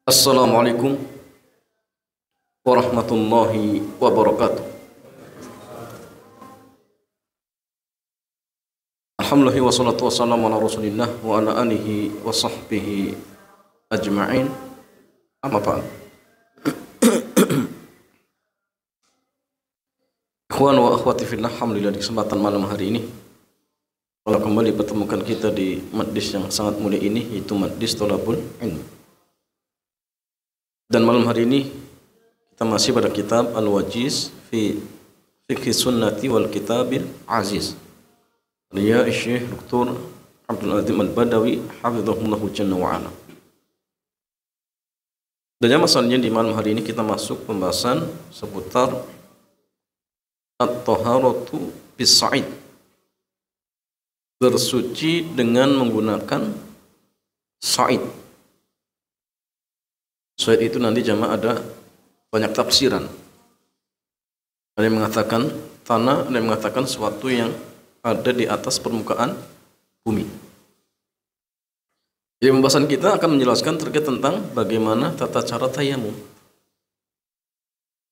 Assalamualaikum warahmatullahi wabarakatuh. Alhamdulillah wassalatu wassalamu ala rasulillah wa ala alihi wa sahbihi ajma'in. Amma ba'd. Ikhwan wa akhwati fillah, alhamdulillah di kesempatan malam hari ini Allah kembali pertemukan kita di majlis yang sangat mulia ini, yaitu majlis Thalabul Ilm. Dan malam hari ini kita masih pada kitab Al-Wajiz fi Fiqh Sunnati wal Kitabil Aziz. Dia Syekh Dr. Abdul Azim Al-Badawi hafizahullah jalla wa ala. Dan yang masalahnya di malam hari ini kita masuk pembahasan seputar At-Taharatu bis-Sa'id. Bersuci dengan menggunakan sa'id. Sa'id itu nanti jamaah ada banyak tafsiran. Ada yang mengatakan tanah, ada yang mengatakan sesuatu yang ada di atas permukaan bumi. Jadi pembahasan kita akan menjelaskan terkait tentang bagaimana tata cara tayamum.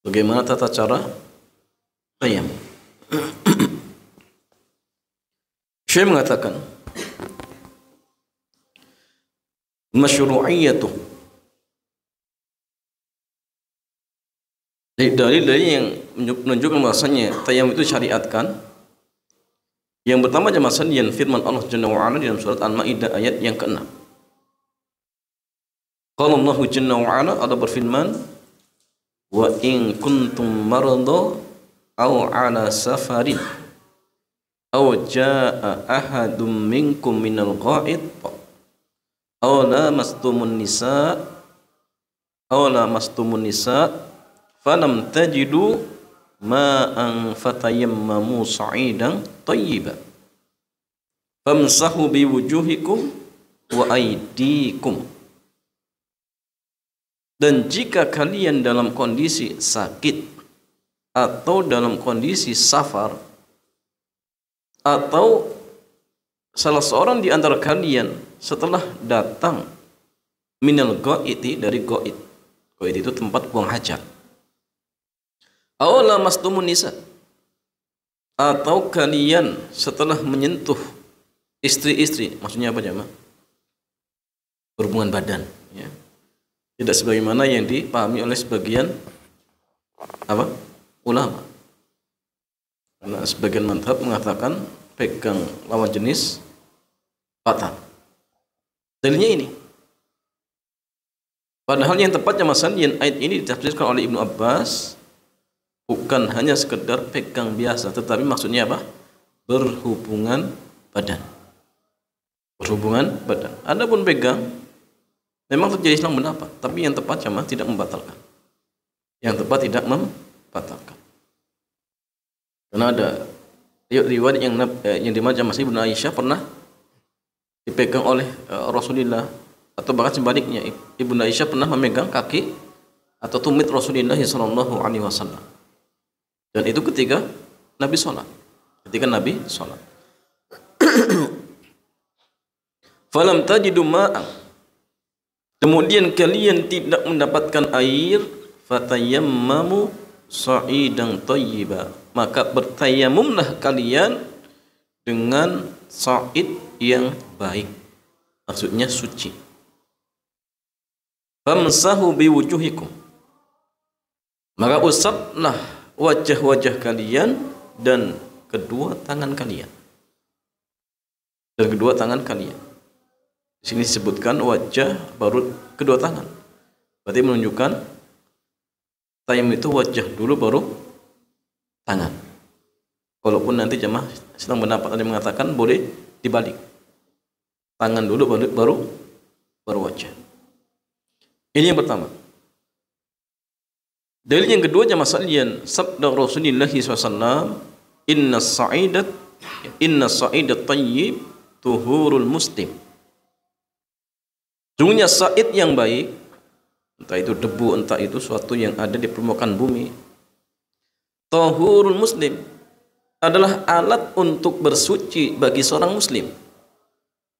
Bagaimana tata cara tayamum. Syekh mengatakan masyru'iyyatuh. Dalil-dalil yang menunjukkan bahasanya tayamum itu syariatkan. Yang pertama jamasan yang firman Allah Jalla wa Ala dalam surat Al-Maidah ayat yang ke-6. Qala Allah Jalla wa Ala, ada berfirman, wa in kuntum marada aw ala safarin aw jaa ahadum minkum minal ghaid aw lamastumun nisa falam tajidu ma'an fatayammamu sa'idan tayyiban famsahu biwujuhikum wa aydikum. Dan jika kalian dalam kondisi sakit atau dalam kondisi safar, atau salah seorang di antara kalian setelah datang minal ghaiti, dari ghaid. Ghaid itu tempat buang hajat. Aw lamastumun nisa, atau kalian setelah menyentuh istri-istri, maksudnya apa jemaah? Berhubungan badan, ya. Tidak sebagaimana yang dipahami oleh sebagian ulama. Karena sebagian mazhab mengatakan pegang lawan jenis batal. Dalilnya ini. Padahal yang tepatnya masalah ayat ini ditafsirkan oleh Ibnu Abbas bukan hanya sekedar pegang biasa, tetapi maksudnya apa? Berhubungan badan. Berhubungan badan. Adapun pegang memang terjadi selang pendapat, tapi yang tepat jamaah tidak membatalkan. Yang tepat tidak membatalkan. Karena ada riwayat yang dimana masih Ibnu Aisyah pernah dipegang oleh Rasulullah, atau bahkan sebaliknya Ibnu Aisyah pernah memegang kaki atau tumit Rasulullah sallallahu alaihi wasallam. Dan itu ketika Nabi sholat. Falam tajidu ma'an, kemudian kalian tidak mendapatkan air, fatayammamu sa'idan thayyiba, maka bertayamumlah kalian dengan sa'id yang baik, maksudnya suci. Famsahu biwujuhikum, maka usaplah wajah-wajah kalian dan kedua tangan kalian. Dan kedua tangan kalian. Di sini disebutkan wajah baru kedua tangan. Berarti menunjukkan tayamum itu wajah dulu baru tangan. Walaupun nanti jemaah sedang pendapat ada yang mengatakan boleh dibalik. Tangan dulu baru wajah. Ini yang pertama. Dalil yang kedua jamaah sekalian, sabda Rasulullah SAW, inna sa'idat tayyib tuhurul muslim. Sungguhnya sa'id yang baik, entah itu debu, entah itu suatu yang ada di permukaan bumi, tahurul muslim, adalah alat untuk bersuci bagi seorang muslim.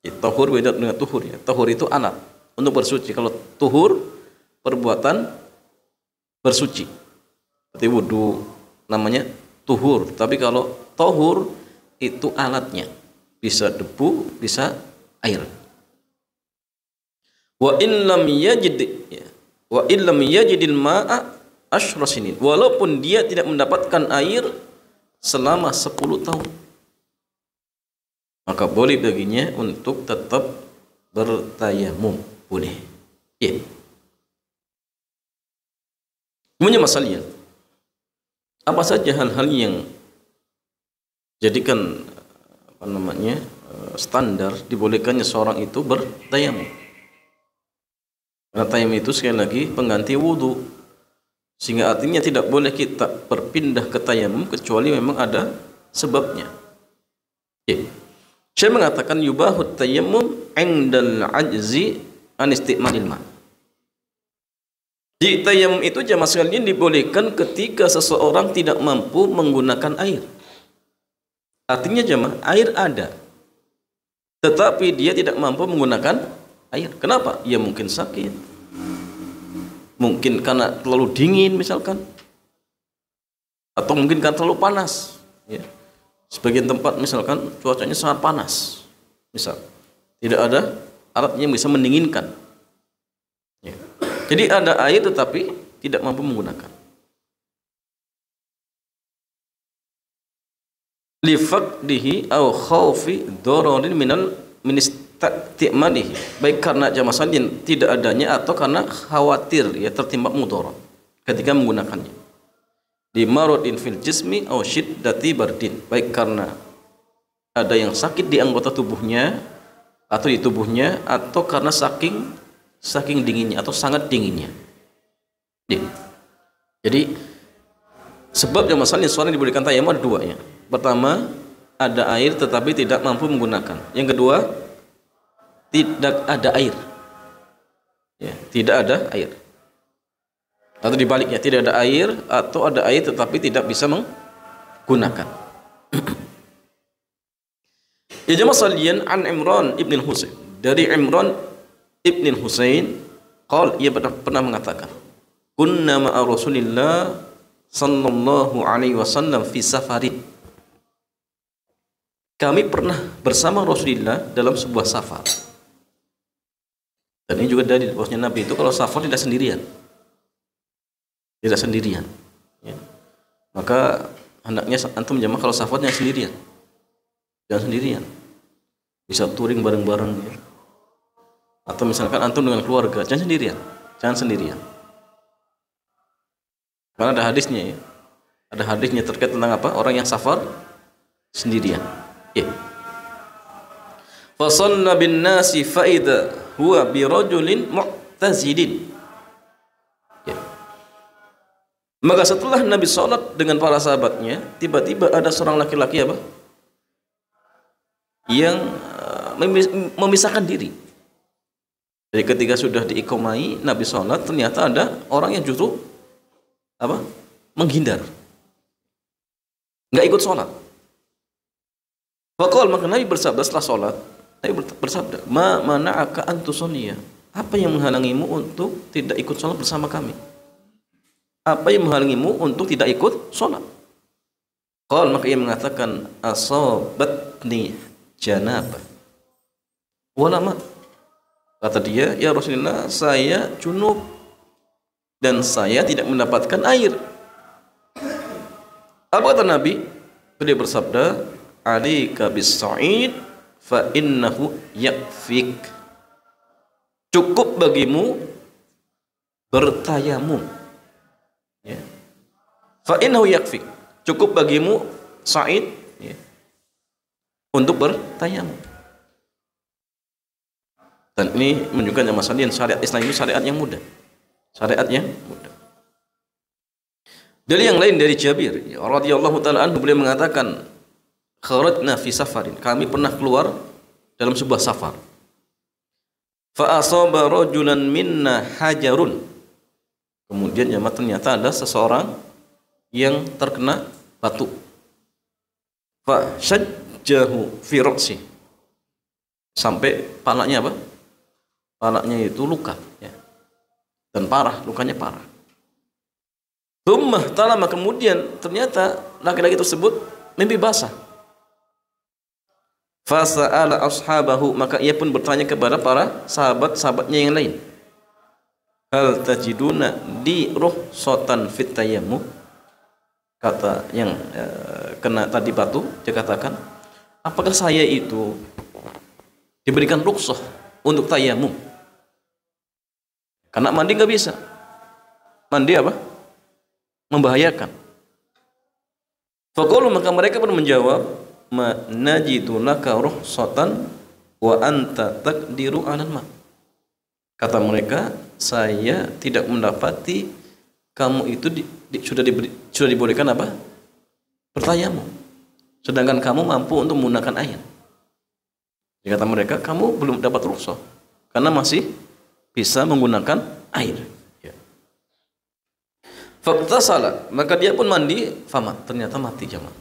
Tahur beda dengan tuhur, ya. Tahur itu alat untuk bersuci. Kalau tuhur perbuatan bersuci. Seperti wudu namanya tuhur, tapi kalau tohur itu alatnya, bisa debu, bisa air. Wa in lam yajid, ya, wa in lam yajidil ma'a asyra sinin, walaupun dia tidak mendapatkan air selama 10 tahun, maka boleh baginya untuk tetap bertayamum, boleh. Ya. Kemudian masalahnya, apa saja hal-hal yang jadikan standar dibolehkannya seorang itu bertayamum? Karena tayamum itu sekali lagi pengganti wudu, sehingga artinya tidak boleh kita berpindah ke tayamum kecuali memang ada sebabnya. Ya. Saya mengatakan yubahut tayammum indal ajzi an isti'malil ma. Di tayamum itu jamaah sekalian dibolehkan ketika seseorang tidak mampu menggunakan air. Artinya jamaah, air ada, tetapi dia tidak mampu menggunakan air. Kenapa? Ya mungkin sakit, mungkin karena terlalu dingin misalkan, atau mungkin karena terlalu panas. Ya. Sebagian tempat misalkan cuacanya sangat panas, misal tidak ada alat yang bisa mendinginkan. Ya. Jadi ada air tetapi tidak mampu menggunakan. Li faqdihi aw khaufi dararin min isti'malihi, baik karena jamaah salin tidak adanya atau karena khawatir ya tertimpa mudarat ketika menggunakannya. Di maradin fil jismi aw syiddati bardin, baik karena ada yang sakit di anggota tubuhnya atau di tubuhnya, atau karena saking dinginnya atau sangat dinginnya. Jadi sebab yang masalahnya seorang diberikan tayamum ada dua ya. Pertama, ada air tetapi tidak mampu menggunakan. Yang kedua, tidak ada air. Ya, tidak ada air. Atau dibaliknya, tidak ada air atau ada air tetapi tidak bisa menggunakan. Ya jamaah sekalian, an Imran ibn Husain, dari Imran ibn Husain, ia pernah mengatakan, kunna ma'a Rasulillah sallallahu alaihi wasallam fi safarin. Kami pernah bersama Rasulullah dalam sebuah safar. Dan ini juga dalil bahwasanya Nabi itu kalau safar tidak sendirian. Tidak sendirian. Ya. Maka hendaknya antum jamaah kalau safarnya sendirian. Jangan sendirian. Bisa touring bareng-bareng ya. Atau misalkan antum dengan keluarga, jangan sendirian. Jangan sendirian. Karena ada hadisnya ya. Ada hadisnya terkait tentang apa? Orang yang safar sendirian. Ya. Fa shalla bin nasi fa idza huwa bi rajulin mu'tazilin. Ya. Maka setelah Nabi salat dengan para sahabatnya, tiba-tiba ada seorang laki-laki apa? Yang memisahkan diri. Jadi ketika sudah diiqamai Nabi salat, ternyata ada orang yang justru apa? Menghindar. Enggak ikut salat. Faqal, maka Nabi bersabda setelah salat, Nabi bersabda, "Ma mana'aka an tusalliya?" Apa yang menghalangimu untuk tidak ikut salat bersama kami? Apa yang menghalangimu untuk tidak ikut salat? Qal, maka ia mengatakan, asabatni janabah walama. Kata dia, ya Rasulullah, saya junub dan saya tidak mendapatkan air. Apa kata Nabi? Beliau bersabda, alika bis-sa'id fa innahu yakfik. Cukup bagimu bertayamum. Ya. Fa innahu yakfik. Cukup bagimu sa'id ya, untuk bertayamum. Dan ini menunjukkan masalah syariat Islam ini syariat yang mudah. Syariat yang mudah. Dari yang lain dari Jabir radhiyallahu taala anhu, beliau mengatakan, kharajna fi safarin, kami pernah keluar dalam sebuah safar. Fa asaba rajulan minna hajarun. Kemudian jemaah ternyata ada seseorang yang terkena batu. Fa syajjahu fi ra'si. Sampai palanya apa? Palanya itu luka ya. dan parah, lukanya parah. Tsumma talama, kemudian ternyata laki-laki tersebut mimpi basah. Fasa'ala ashabahu, maka ia pun bertanya kepada para sahabat-sahabatnya yang lain. Hal tajiduna di rukhsatan fit tayammum, kata yang kena tadi batu, dia katakan, apakah saya itu diberikan rukhsah untuk tayammum? Karena mandi nggak bisa. Mandi apa? Membahayakan. Faqalu, maka mereka pun menjawab, ma najidu laka rukhsatan wa anta taqdiru 'alal ma. Kata mereka, saya tidak mendapati kamu itu sudah dibolehkan apa? Bertayamum. Sedangkan kamu mampu untuk menggunakan air. Kata mereka, kamu belum dapat rukhsah karena masih bisa menggunakan air. Ya. Faktasala, maka dia pun mandi, famat, ternyata mati jamaah.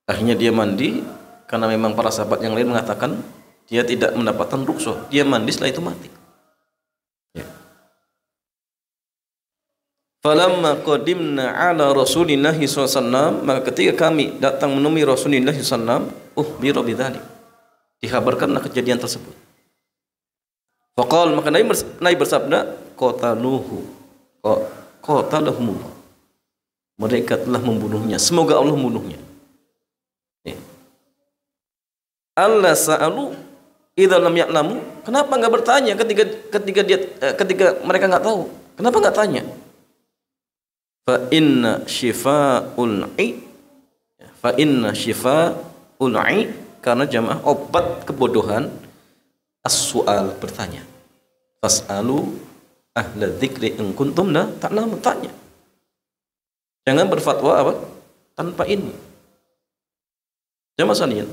Akhirnya dia mandi karena memang para sahabat yang lain mengatakan dia tidak mendapatkan rukhsah. Dia mandi, setelah itu mati. Ya. Falamma qadimna ala Rasulillah sallallahu alaihi wasallam, maka ketika kami datang menemui Rasulullah sallallahu alaihi wasallam, ukhbira bidzalik, dikabarkanlah kejadian tersebut. Faqal, maka Nabi bersabda, qatalahumullah, mereka telah membunuhnya, semoga Allah membunuhnya. Ya. Allah sa'alu idza lam ya'lamu, kenapa enggak bertanya ketika mereka enggak tahu? Kenapa enggak tanya? Fa inna shifa'ul 'i, fa inna shifa'ul 'i, karena jamaah obat kebodohan as-su'al, bertanya. Fas'alu ahla dzikri in kuntum la ta'lamun, tanya. Jangan berfatwa apa? Tanpa ini. Jamaah sekalian,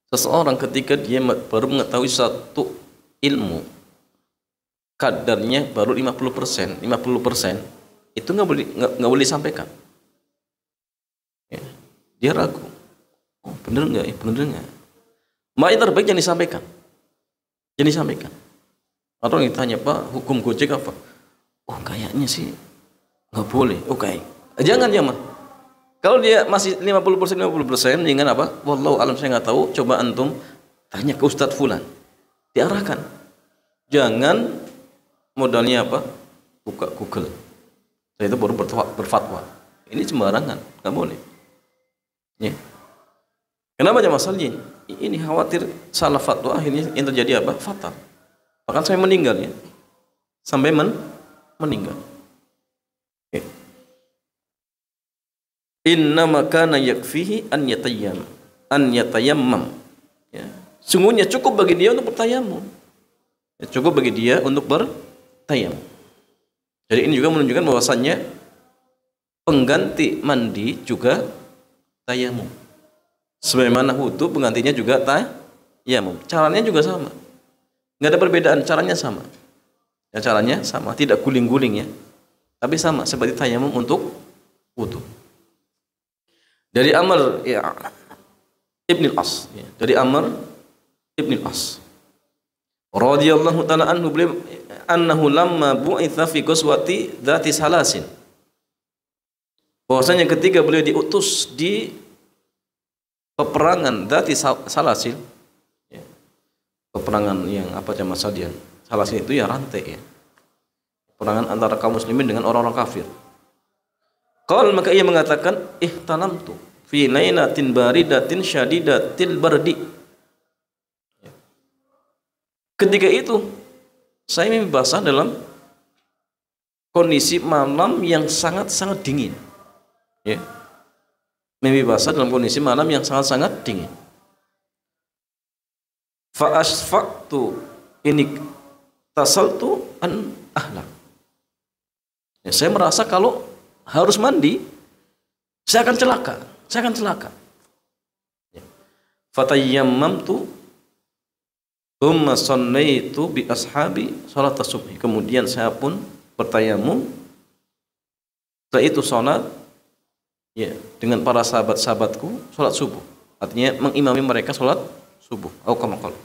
seseorang ketika dia baru mengetahui satu ilmu, kadarnya baru 50%, itu nggak boleh disampaikan. Ya. Dia ragu, oh bener nggak? Bener nggak? Maka yang terbaik jangan disampaikan. Jangan disampaikan. Atau yang ditanya, Pak, hukum Gojek apa? Oh kayaknya sih nggak boleh. Oke, jangan. Kalau dia masih 50%, jangan apa? Wallahu alam, saya nggak tahu. Coba antum tanya ke Ustadz Fulan, diarahkan. Jangan modalnya apa? Buka Google. Saya itu baru berfatwa. Ini sembarangan, nggak boleh. Ya. Kenapa jamaah sekalian? Ini khawatir salah fatwa, akhirnya yang terjadi apa? Fatal. Bahkan saya meninggal ya. Sampai meninggal. Okay. Innama kana yakfihi an yatayammam. Ya. Sungguhnya cukup bagi dia untuk bertayamum. Ya, cukup bagi dia untuk bertayamum. Jadi ini juga menunjukkan bahwasannya pengganti mandi juga tayamum. Sebagaimana wudu penggantinya juga tayamum. Caranya juga sama. Enggak ada perbedaan, caranya sama. Ya, caranya sama, tidak guling-guling ya. Tapi sama seperti tayamum untuk wudu. Dari Amr ya, Ibn al-As, ya. Dari Amr Ibn al-As radhiyallahu ta'ala anhu, beliau annahu lamma bu'itha fi ghazwati dzati salasin, bahwasanya ketika beliau diutus di peperangan dzati salasil, ya. Peperangan yang apa jamaah sekalian? Salasil itu ya rantai ya. Peperangan antara kaum muslimin dengan orang-orang kafir. Qal, maka ia mengatakan, ihtanamtu fi lailatin baridatin syadidatil bardi. Ketika itu saya mimpi basah dalam kondisi malam yang sangat-sangat dingin. Ya. Mimpi basah dalam kondisi malam yang sangat-sangat dingin. Fa asfaqtu ini tasaltu an ahlak. Ya, saya merasa kalau harus mandi, saya akan celaka. Ya. Fatayammamtu thumma shallaitu bi ashabi salat subhi. Kemudian saya pun bertayamum. Setelah itu salat ya dengan para sahabat-sahabatku salat subuh. Artinya mengimami mereka salat subuh. Au kama qala.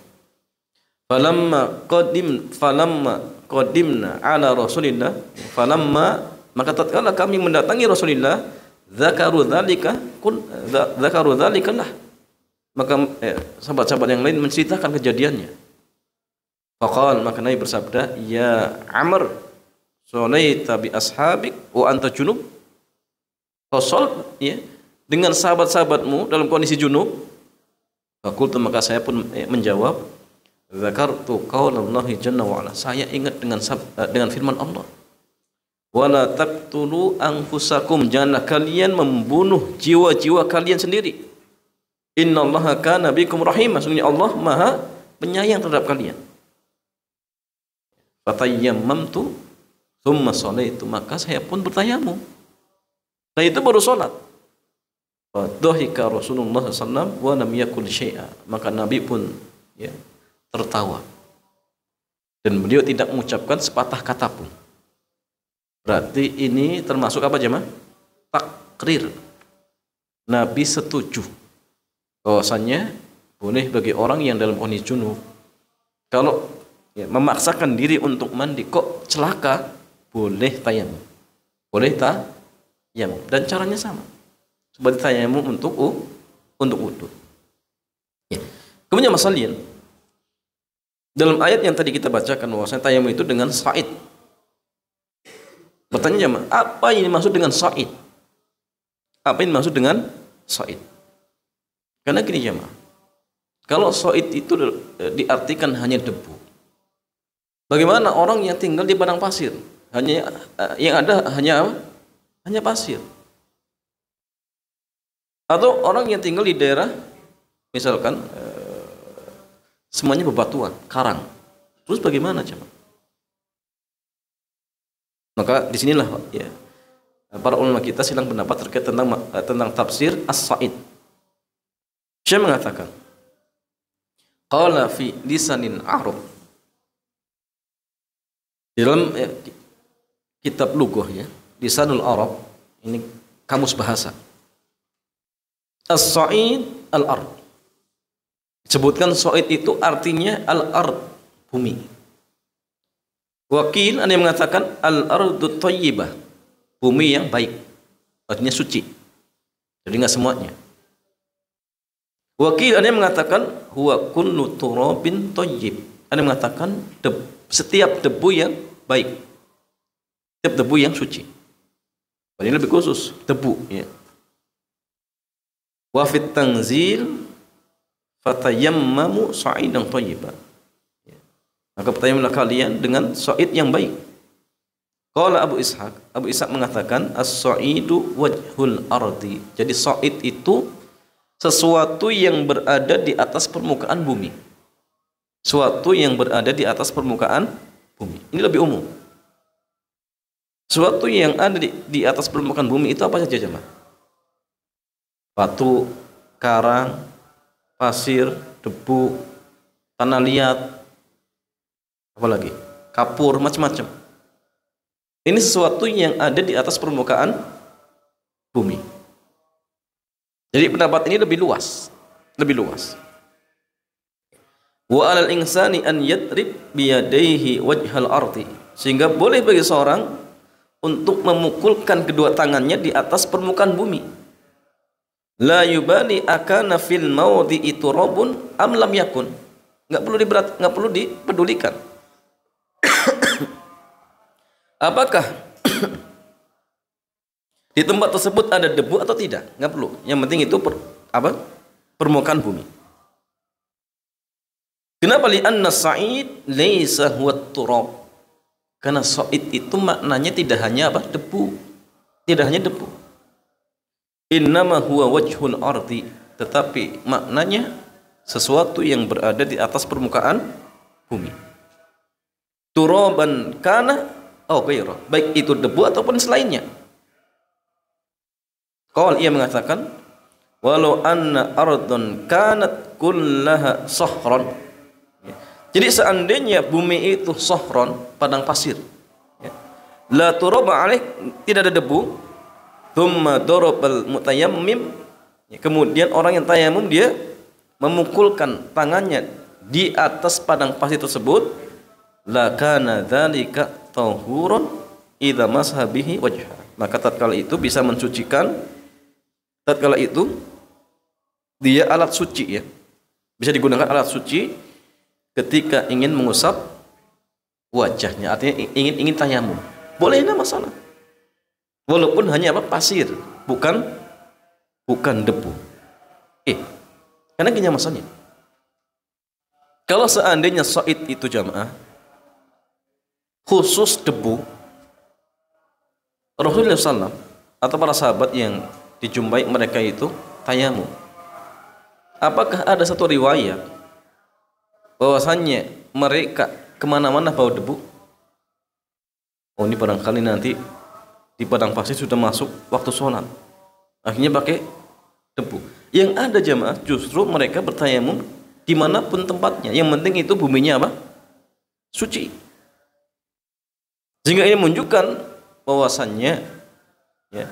Falamma qadimna ala Rasulillah, falamma, maka tatkala kami mendatangi Rasulullah, dzakaru dzalika lah, maka sahabat-sahabat yang lain menceritakan kejadiannya. Faqal, maka Nabi bersabda, ya Amr, shalaita bi ashabik wa anta junub, kau salat ya dengan sahabat-sahabatmu dalam kondisi junub. Faqultu, maka saya pun menjawab, zakartu qaulallahi jalla wa ala, saya ingat dengan firman Allah, wala taqtulu anfusakum, janganlah kalian membunuh jiwa-jiwa kalian sendiri, innallaha kana bikum rahim, maksudnya Allah maha penyayang terhadap kalian. Fatayammamtu thumma sholaitu, maka saya pun bertayamum, dan itu baru salat. Fadhahika Rasulullah SAW wa lam yakul syai'a, maka Nabi pun ya tertawa dan beliau tidak mengucapkan sepatah kata pun. Berarti ini termasuk apa jemaah? Takrir. Nabi setuju bahwasannya boleh bagi orang yang dalam kondisi junub, kalau ya, memaksakan diri untuk mandi kok celaka, boleh tayamum, boleh tayamum, dan caranya sama seperti tayamum untuk wudu. Ya. Kemudian masalahnya dalam ayat yang tadi kita bacakan bahwasanya tayamum itu dengan sa'id. Bertanya jemaah, apa yang dimaksud dengan sa'id? Apa yang dimaksud dengan sa'id? Karena gini jemaah, kalau sa'id itu diartikan hanya debu, bagaimana orang yang tinggal di padang pasir, hanya yang ada hanya pasir? Atau orang yang tinggal di daerah misalkan semuanya bebatuan, karang, terus bagaimana coba? Maka disinilah ya para ulama kita silang pendapat terkait tentang tafsir as-sa'id. Syekh mengatakan, qala fi lisanil Arab, di dalam kitab lughah ya, Lisanul Arab, ini kamus bahasa, as-sa'id al-ard, sebutkan sa'id itu artinya al-ard, bumi. Wakil ada yang mengatakan al-ardu thayyibah, bumi yang baik, artinya suci. Jadi enggak semuanya. Wakil ada yang mengatakan huwa kullu turabin thayyib, ada yang mengatakan setiap debu yang baik, setiap debu yang suci. Ini lebih khusus debu ya. Wa fit tanzil fatayammamu sa'idan thayyiban, maka bertayamumlah kalian dengan sa'id yang baik. Qala Abu Ishaq mengatakan as-sa'idu wajhul ardi, jadi sa'id itu sesuatu yang berada di atas permukaan bumi, sesuatu yang berada di atas permukaan bumi. Ini lebih umum. Sesuatu yang ada di atas permukaan bumi itu apa saja jemaah? Batu, karang, pasir, debu, tanah liat, apalagi kapur, macam-macam. Ini sesuatu yang ada di atas permukaan bumi. Jadi pendapat ini lebih luas. Wa 'alal insani an yadrib biyadaihi wajhal ardi, sehingga boleh bagi seorang untuk memukulkan kedua tangannya di atas permukaan bumi. La yubali akana fil maudhi'i turabun am lam yakun, enggak perlu dipedulikan apakah di tempat tersebut ada debu atau tidak, enggak perlu. Yang penting itu permukaan bumi. Kenapa? Li anna sa'id laisa huwa turab, karena sa'id itu maknanya tidak hanya debu, tidak hanya debu. Innama huwa wajhul ardi, tetapi maknanya sesuatu yang berada di atas permukaan bumi. Turaban kana ghaira, baik itu debu ataupun selainnya. Qal, ia mengatakan, walau anna ardun kanat kullaha sahran, jadi seandainya bumi itu sahran, padang pasir, la turaba alaih, tidak ada debu, thumma darabal mutayammim, kemudian orang yang tayamum dia memukulkan tangannya di atas padang pasir tersebut, lakana dzalika tahurun idza masha bihi wajha. Maka tatkala itu bisa mensucikan, tatkala itu dia alat suci ya. Bisa digunakan alat suci ketika ingin mengusap wajahnya, artinya ingin tayamum. Boleh, enggak masalah. Walaupun hanya apa? Pasir, bukan debu. Karena gini masalahnya. Kalau seandainya said itu jamaah khusus debu, Rasulullah SAW atau para sahabat yang dijumpai mereka itu tayamum, apakah ada satu riwayat bahwasannya mereka kemana-mana bawa debu? Oh, ini barangkali nanti di padang pasir sudah masuk waktu sholat, akhirnya pakai debu. Yang ada jamaah justru mereka bertayamum dimanapun tempatnya, yang penting itu buminya apa? Suci. Sehingga ini menunjukkan bahwasannya ya,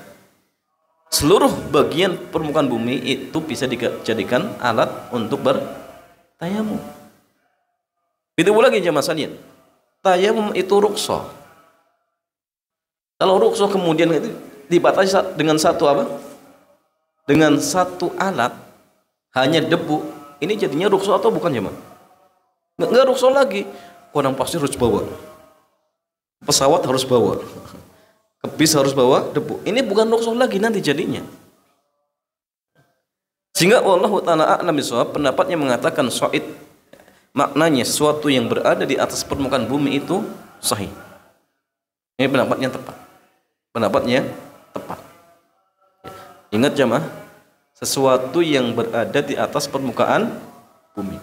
seluruh bagian permukaan bumi itu bisa dijadikan alat untuk bertayamum. Itu lagi jamaah sekalian, tayamum itu rukhsah. Kalau rukhsah kemudian itu dibatasi dengan satu apa? Dengan satu alat, hanya debu, ini jadinya rukhsah atau bukan jemaah? Enggak rukhsah lagi. Padang pasir harus bawa, pesawat harus bawa, bis harus bawa debu. Ini bukan rukhsah lagi nanti jadinya. Sehingga Allah Ta'ala a'lam bishawab, pendapatnya mengatakan sa'id maknanya sesuatu yang berada di atas permukaan bumi itu sahih. Ini pendapatnya tepat. Pendapatnya tepat. Ingat jemaah, sesuatu yang berada di atas permukaan bumi.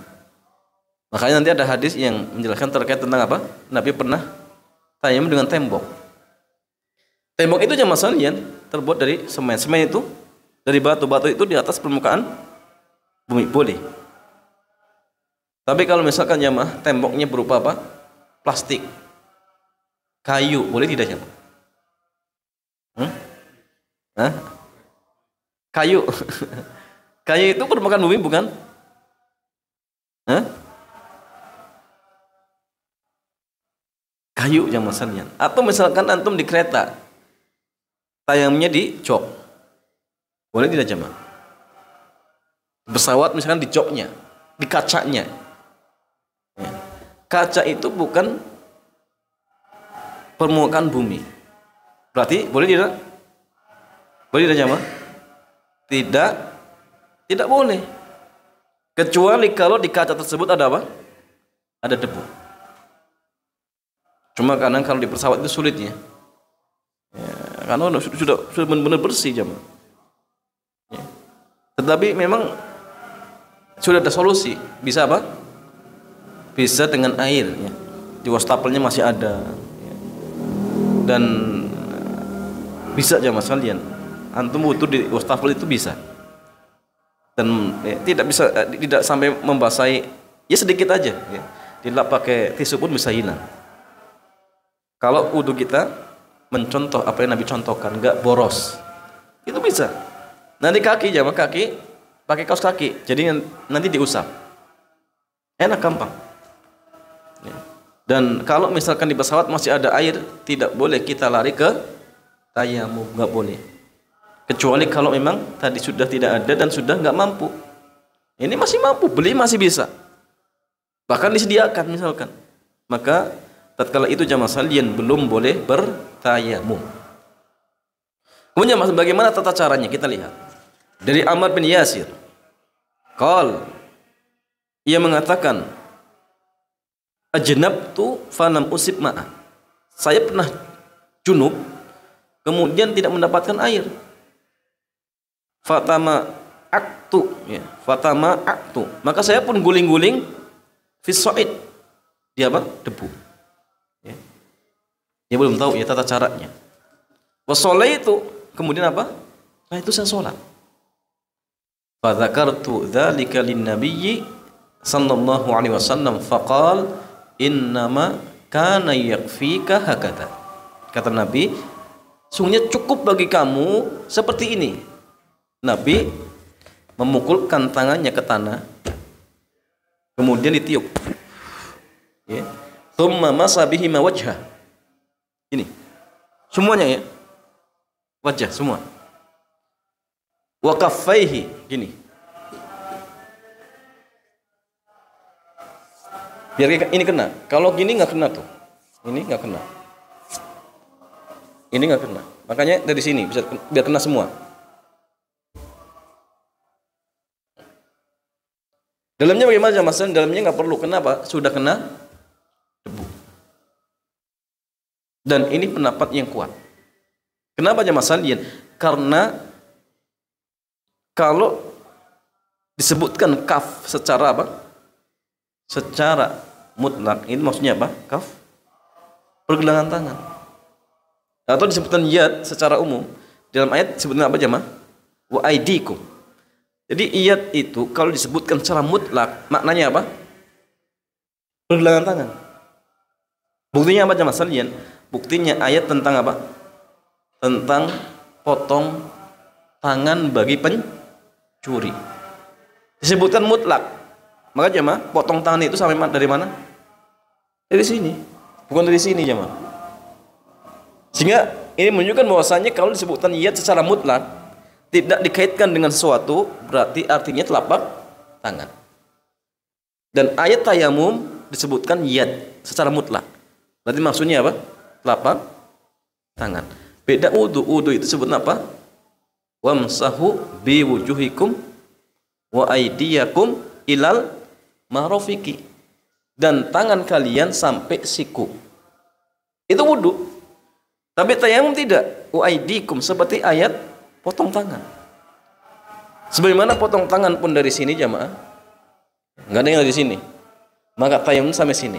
Makanya nanti ada hadis yang menjelaskan terkait tentang apa? Nabi pernah tayamum dengan tembok. Tembok itu jemaah sekalian terbuat dari semen. Semen itu dari batu-batu itu di atas permukaan bumi, boleh. Tapi kalau misalkan jemaah temboknya berupa apa? Plastik, kayu, boleh tidak jemaah? Kayu. Kayu itu permukaan bumi bukan? Kayu jamaah sekalian. Atau misalkan antum di kereta, tayamumnya di jok, boleh tidak jamaah? Pesawat misalkan di joknya, di kacanya. Kaca itu bukan permukaan bumi. Berarti boleh tidak? Boleh tidak jamaah? Tidak boleh. Kecuali kalau di kaca tersebut ada apa? Ada debu. Cuma kadang kalau di pesawat itu sulit ya. Karena sudah benar-benar bersih jamaah. Ya. Tetapi memang sudah ada solusi. Bisa apa? Bisa dengan air ya. Di wastafelnya masih ada ya. Dan bisa jamaah sekalian, antum wudu di wastafel itu bisa. Dan tidak sampai membasahi, ya sedikit aja ya. Dilap pakai tisu pun bisa hilang. Kalau wudu kita mencontoh apa yang Nabi contohkan, enggak boros, itu bisa. Nanti kaki jamaah, kaki pakai kaos kaki, jadi nanti diusap, enak, gampang ya. Dan kalau misalkan di pesawat masih ada air, tidak boleh kita lari ke tayamum, enggak boleh. Kecuali kalau memang tadi sudah tidak ada dan sudah enggak mampu. Ini masih mampu, beli masih bisa. Bahkan disediakan misalkan. Maka tatkala itu jamaah sekalian belum boleh bertayamum. Kemudian bagaimana tata caranya? Kita lihat. Dari Ammar bin Yasir. Ia mengatakan, ajnabtu falam usib ma'a. Saya pernah junub kemudian tidak mendapatkan air. Fatama aktu, maka saya pun guling-guling fis sa'id, di apa? Debu ya. Dia belum tahu ya tata caranya. Washolaitu, kemudian apa? Nah itu saya sholat. Fadzakartu dzalika linnabiyyi sallallahu alaihi wasallam faqal innama kana yakfika hakata. Kata Nabi, sungguhnya cukup bagi kamu seperti ini. Nabi memukulkan tangannya ke tanah, kemudian ditiup, ya. Thumma masa bihi ma wajhah. Ini semuanya ya, wajah semua. Wa kaffaihi, gini. Biar ini kena. Kalau gini nggak kena tuh. Ini nggak kena. Ini nggak kena. Makanya dari sini bisa biar kena semua. Dalamnya bagaimana Mas? Dalamnya nggak perlu. Kenapa? Sudah kena debu. Dan ini pendapat yang kuat. Kenapa Mas? Karena kalau disebutkan kaf secara apa? Secara mutlak, ini maksudnya apa? Kaf, pergelangan tangan. Atau disebutkan yad secara umum. Dalam ayat disebutkan apa jemaah? Wa aidikum. Jadi yad itu kalau disebutkan secara mutlak, maknanya apa? Pergelangan tangan. Buktinya apa jemaah sekalian? Buktinya ayat tentang apa? Tentang potong tangan bagi pencuri. Disebutkan mutlak. Maka jemaah, potong tangan itu sampai dari mana? Dari sini. Bukan dari sini jemaah. Sehingga ini menunjukkan bahwasanya kalau disebutkan yad secara mutlak, tidak dikaitkan dengan sesuatu, berarti artinya telapak tangan. Dan ayat tayamum disebutkan yad secara mutlak. Berarti maksudnya apa? Telapak tangan. Beda wudu. Wudu itu disebut apa? Wamsahu biwujuhikum wa aydiyakum ilal marofiki. Dan tangan kalian sampai siku. Itu wudu. Tapi tayamum tidak. Wa aydikum seperti ayat potong tangan. Sebagaimana potong tangan pun dari sini jamaah. Enggak ada yang dari sini. Maka tayamum sampai sini.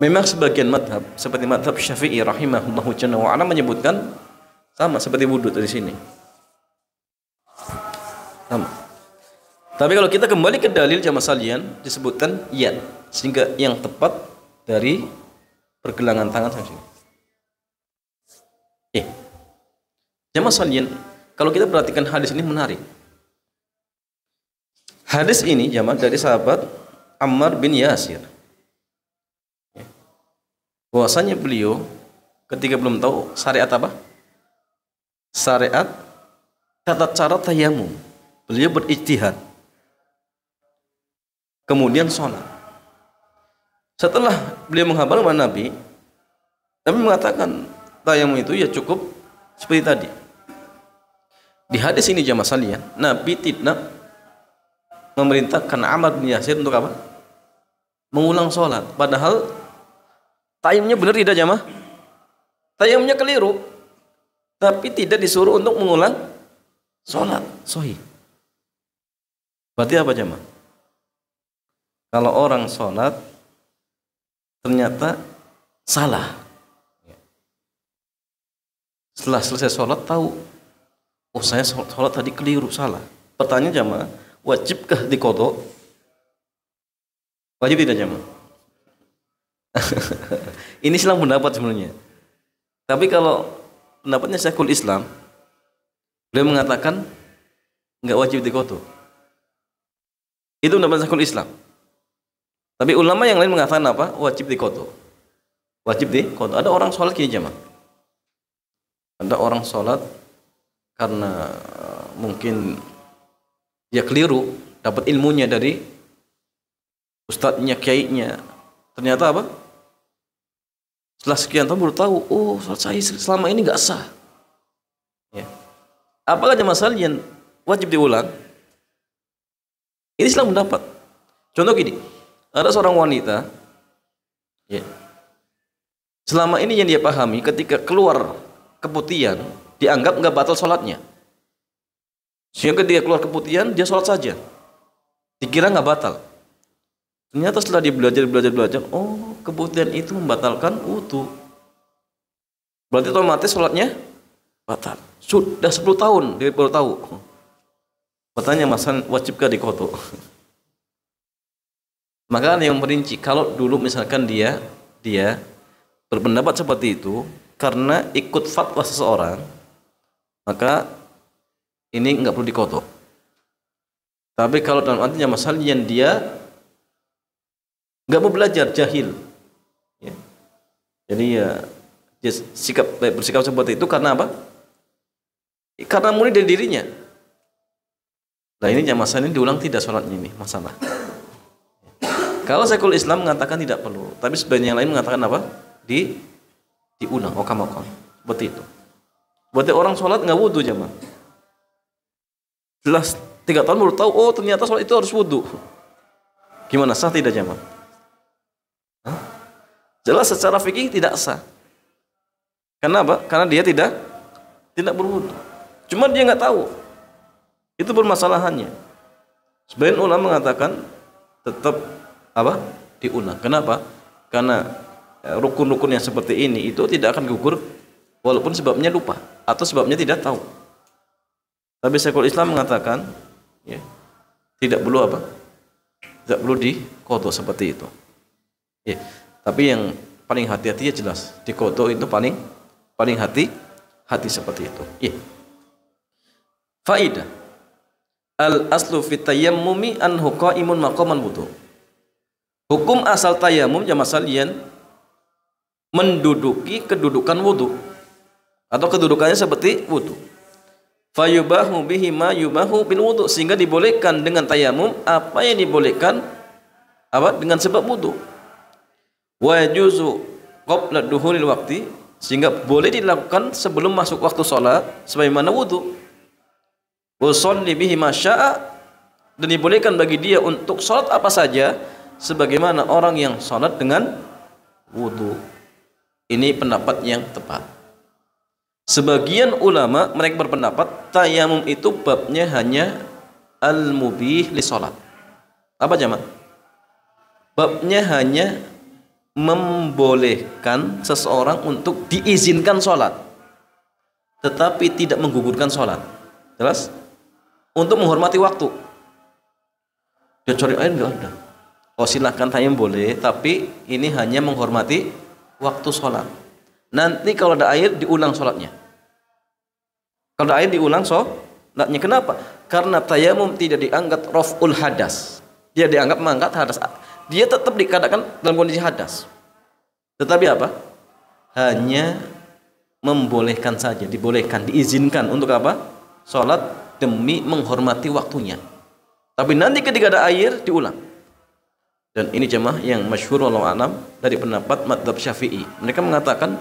Memang sebagian madhab seperti madhab Syafi'i rahimahullahu ta'ala menyebutkan sama seperti wudhu dari sini. Sama. Tapi kalau kita kembali ke dalil jamaah salian disebutkan yad, sehingga yang tepat dari pergelangan tangan sampai sini. Jamaah salian, kalau kita perhatikan hadis ini menarik. Hadis ini jamaah dari sahabat Ammar bin Yasir. Bahwasanya beliau ketika belum tahu syariat apa? Syariat tata cara tayamum. Beliau berijtihad. Kemudian sholat. Setelah beliau menghafal Nabi mengatakan tayamum itu ya cukup seperti tadi. Di hadis ini jamaah sekalian, Nabi tidak memerintahkan Ammar bin Yasir untuk apa? Mengulang sholat. Padahal tayamumnya benar tidak jamaah? Tayamumnya keliru. Tapi tidak disuruh untuk mengulang sholat. Sahih. Berarti apa jamaah? Kalau orang sholat ternyata salah. Setelah selesai sholat tahu, oh saya sholat tadi keliru, salah. Pertanyaan jamaah, wajibkah diqadha? Wajib tidak jamaah? Ini silang pendapat sebenarnya. Tapi kalau pendapatnya Syekhul Islam, beliau mengatakan enggak wajib diqadha. Itu pendapat Syekhul Islam. Tapi ulama yang lain mengatakan apa? Wajib diqadha. Wajib diqadha. Ada orang sholat gini jamaah. Ada orang sholat karena mungkin dia keliru, dapat ilmunya dari ustadznya, kiainya. Ternyata apa? Setelah sekian tahun baru tahu, oh sholat saya selama ini nggak sah. Ya. Apakah jamaah sekalian wajib diulang? Ini Islam mendapat. Contoh gini, ada seorang wanita, ya, selama ini yang dia pahami ketika keluar keputihan dianggap nggak batal sholatnya. Sehingga dia keluar keputihan dia sholat saja, dikira nggak batal. Ternyata setelah dia belajar, oh keputihan itu membatalkan wudu. Berarti otomatis sholatnya batal. Sudah 10 tahun dia baru tahu. Pertanyaan masalah wajibkah diqadha? Maka ada yang merinci, kalau dulu misalkan dia berpendapat seperti itu karena ikut fatwa seseorang, maka ini nggak perlu diqadha. Tapi kalau dalam artinya masalahnya dia nggak mau belajar, jahil, ya. Jadi ya dia bersikap seperti itu karena apa? Karena mulai dari dirinya. Nah ini masalah ini diulang tidak sholatnya ini masalah. Kalau Syekhul Islam mengatakan tidak perlu, tapi sebagian yang lain mengatakan apa? Diulang, okam. Seperti itu. Berarti orang sholat nggak wudu jamaah. Jelas 3 tahun baru tahu, oh ternyata sholat itu harus wudu. Gimana, sah tidak jamaah? Jelas secara fikih tidak sah. Kenapa? Karena dia tidak berwudu. Cuma dia nggak tahu. Itu permasalahannya. Sebagian ulama mengatakan tetap apa? Diulang. Kenapa? Karena rukun-rukun yang seperti ini itu tidak akan gugur walaupun sebabnya lupa atau sebabnya tidak tahu. Tapi Syekhul Islam mengatakan ya, tidak perlu apa? Tidak perlu diqadha seperti itu. Ya, tapi yang paling hati-hati ya jelas diqadha itu paling hati seperti itu. Ya. Faidah. Al aslu fit tayammumi anhu qaimun maqaman wudu. Hukum asal tayamum jamaah sekalian menduduki kedudukan wudu atau kedudukannya seperti wudu. Fayubahu bihi ma yubahu bil wudu, sehingga dibolehkan dengan tayamum apa yang dibolehkan apa dengan sebab wudu. Wa yajuzu qabla duhulil waqti, sehingga boleh dilakukan sebelum masuk waktu sholat sebagaimana wudu. Wa sholli bihi ma syaa, dan dibolehkan bagi dia untuk sholat apa saja sebagaimana orang yang sholat dengan wudu. Ini pendapat yang tepat. Sebagian ulama mereka berpendapat tayamum itu babnya hanya al-mubih li sholat. Apa jamaah? Babnya hanya membolehkan seseorang untuk diizinkan sholat, tetapi tidak menggugurkan sholat. Jelas? Untuk menghormati waktu. Dia cari air nggak ada. Oh silahkan tayamum boleh, tapi ini hanya menghormati waktu sholat. Nanti kalau ada air diulang sholatnya. Kalau ada air diulang sholatnya. Kenapa? Karena tayamum tidak dianggap raf'ul hadas. Dia dianggap mengangkat hadas. Dia tetap dikatakan dalam kondisi hadas. Tetapi apa? Hanya membolehkan saja, dibolehkan, diizinkan untuk apa? Sholat demi menghormati waktunya. Tapi nanti ketika ada air diulang. Dan ini jemaah yang masyhur wallahu a'lam dari pendapat madzhab Syafi'i. Mereka mengatakan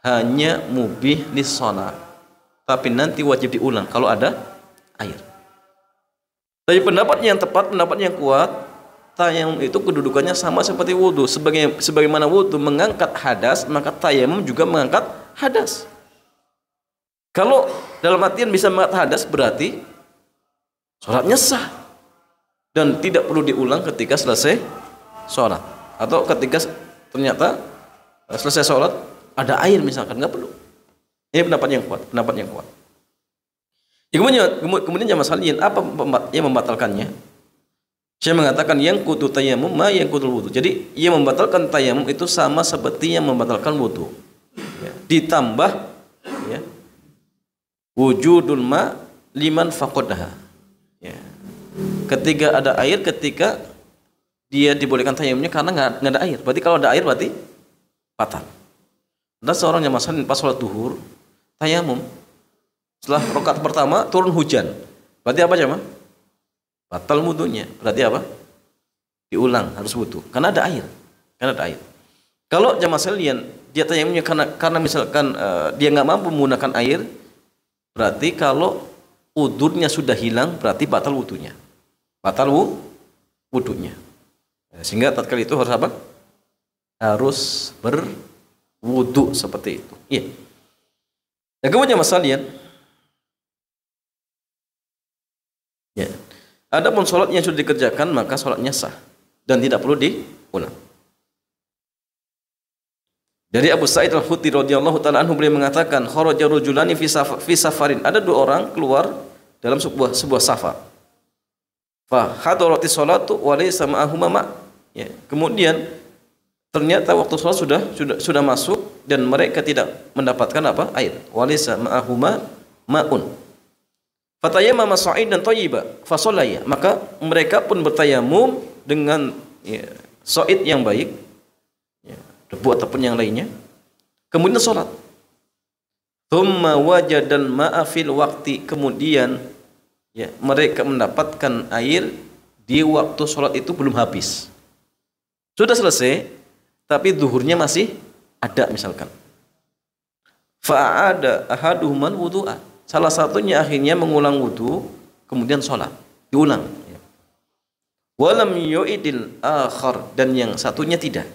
hanya mubih lis shalah, tapi nanti wajib diulang kalau ada air. Tapi pendapat yang tepat, pendapat yang kuat, tayamum itu kedudukannya sama seperti wudu. Sebagaimana wudu mengangkat hadas, maka tayamum juga mengangkat hadas. Kalau dalam artian bisa mengangkat hadas berarti sholatnya sah dan tidak perlu diulang ketika selesai sholat, atau ketika ternyata selesai sholat ada air misalkan, nggak perlu. Ini pendapat yang kuat. Ya, kemudian jamaah sekalian, apa yang membatalkannya? Saya mengatakan yang kutu tayamum ma yang kutul wudu. Jadi yang membatalkan tayamum itu sama seperti yang membatalkan wudu. Ya. Ditambah ya, wujudul ma liman faqadaha. Ya. Ketika ada air, ketika dia dibolehkan tayamumnya karena nggak ada air. Berarti kalau ada air berarti batal. Dan seorang yang masalah pas sholat duhur tayamum, setelah rakaat pertama turun hujan, berarti apa jemaah? Batal wudunya. Berarti apa? Diulang, harus wudu karena ada air. Kalau jemaah sekalian dia tayamumnya karena misalkan dia nggak mampu menggunakan air, berarti kalau udurnya sudah hilang berarti batal wudunya. Sehingga tatkala itu harus apa? Harus berwudu seperti itu. Iya. Dan kemudian masalian, ya, adapun sholat yang sudah dikerjakan maka sholatnya sah dan tidak perlu diulang. Dari Abu Sa'id Al-Khudri radhiyallahu taala anhu beliau mengatakan, kharaja rajulani fi safarin. Ada 2 orang keluar dalam sebuah safar. Fa hadaratis sholatu wa laysa ma'ahuma ma'. Ya, kemudian ternyata waktu sholat sudah masuk dan mereka tidak mendapatkan apa? Air. Wa laysa ma'ahuma ma'un. Fatayammama sa'idan thayyiba fasallaya, maka mereka pun bertayamum dengan sa'id yang baik, debu ataupun yang lainnya, kemudian salat. Thumma wajadal ma'a fil waqti, kemudian mereka mendapatkan air di waktu salat itu belum habis. Sudah selesai, tapi zuhurnya masih ada misalkan. Fa'ada ahaduhuman wudu'a, salah satunya akhirnya mengulang wudu, kemudian sholat, diulang. Walam yu'idil akhar, dan yang satunya tidak.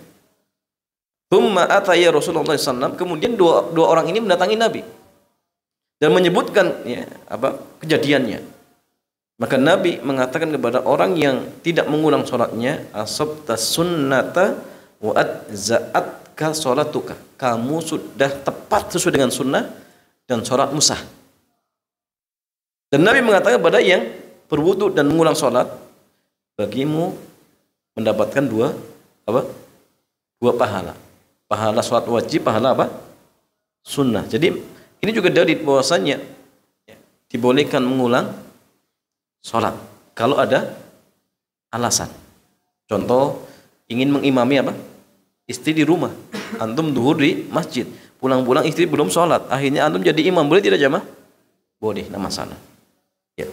Thumma ataya Rasulullah SAW, kemudian dua orang ini mendatangi Nabi dan menyebutkan kejadiannya. Maka Nabi mengatakan kepada orang yang tidak mengulang sholatnya, asabta sunnata wa adza'atka sholatuka, kamu sudah tepat sesuai dengan sunnah dan sholatmu sah. Dan Nabi mengatakan kepada yang berwudu dan mengulang sholat, bagimu mendapatkan dua pahala. Pahala sholat wajib, pahala sunnah. Jadi ini juga dari bahwasanya dibolehkan mengulang sholat kalau ada alasan. Contoh, ingin mengimami istri di rumah, antum duhur di masjid, pulang-pulang istri belum sholat, akhirnya antum jadi imam, boleh tidak jamaah? Boleh, tidak masalah. Ya.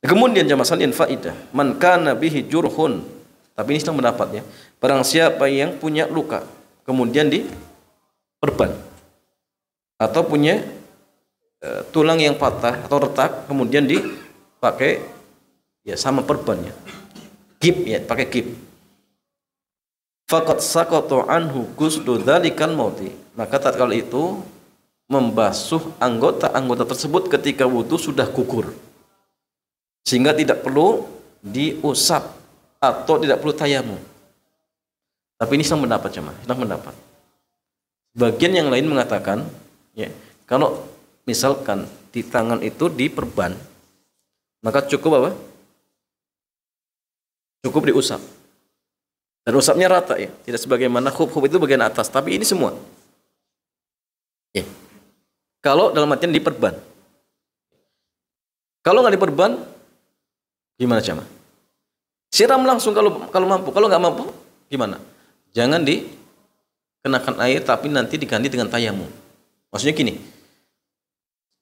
Kemudian jamaah sekalian, faidah, man kana bihi jurhun, tapi ini sedang mendapatnya, barang siapa yang punya luka kemudian diperban, atau punya tulang yang patah atau retak kemudian dipakai sama perbannya, gip, pakai gip, faqad saqata anhu ghuslu dzalikal mauti, maka tatkala itu membasuh anggota tersebut ketika wudu sudah gugur, sehingga tidak perlu diusap atau tidak perlu tayamum. Tapi ini sedang mendapat jemaah, sedang mendapat. Bagian yang lain mengatakan, kalau misalkan di tangan itu diperban, maka cukup cukup diusap. Dan usapnya rata, tidak sebagaimana khuf itu bagian atas, tapi ini semua. Kalau dalam artian diperban. Kalau nggak diperban, gimana jemaah? Siram langsung kalau mampu. Kalau nggak mampu, gimana? Jangan dikenakan air, tapi nanti diganti dengan tayamum. Maksudnya gini,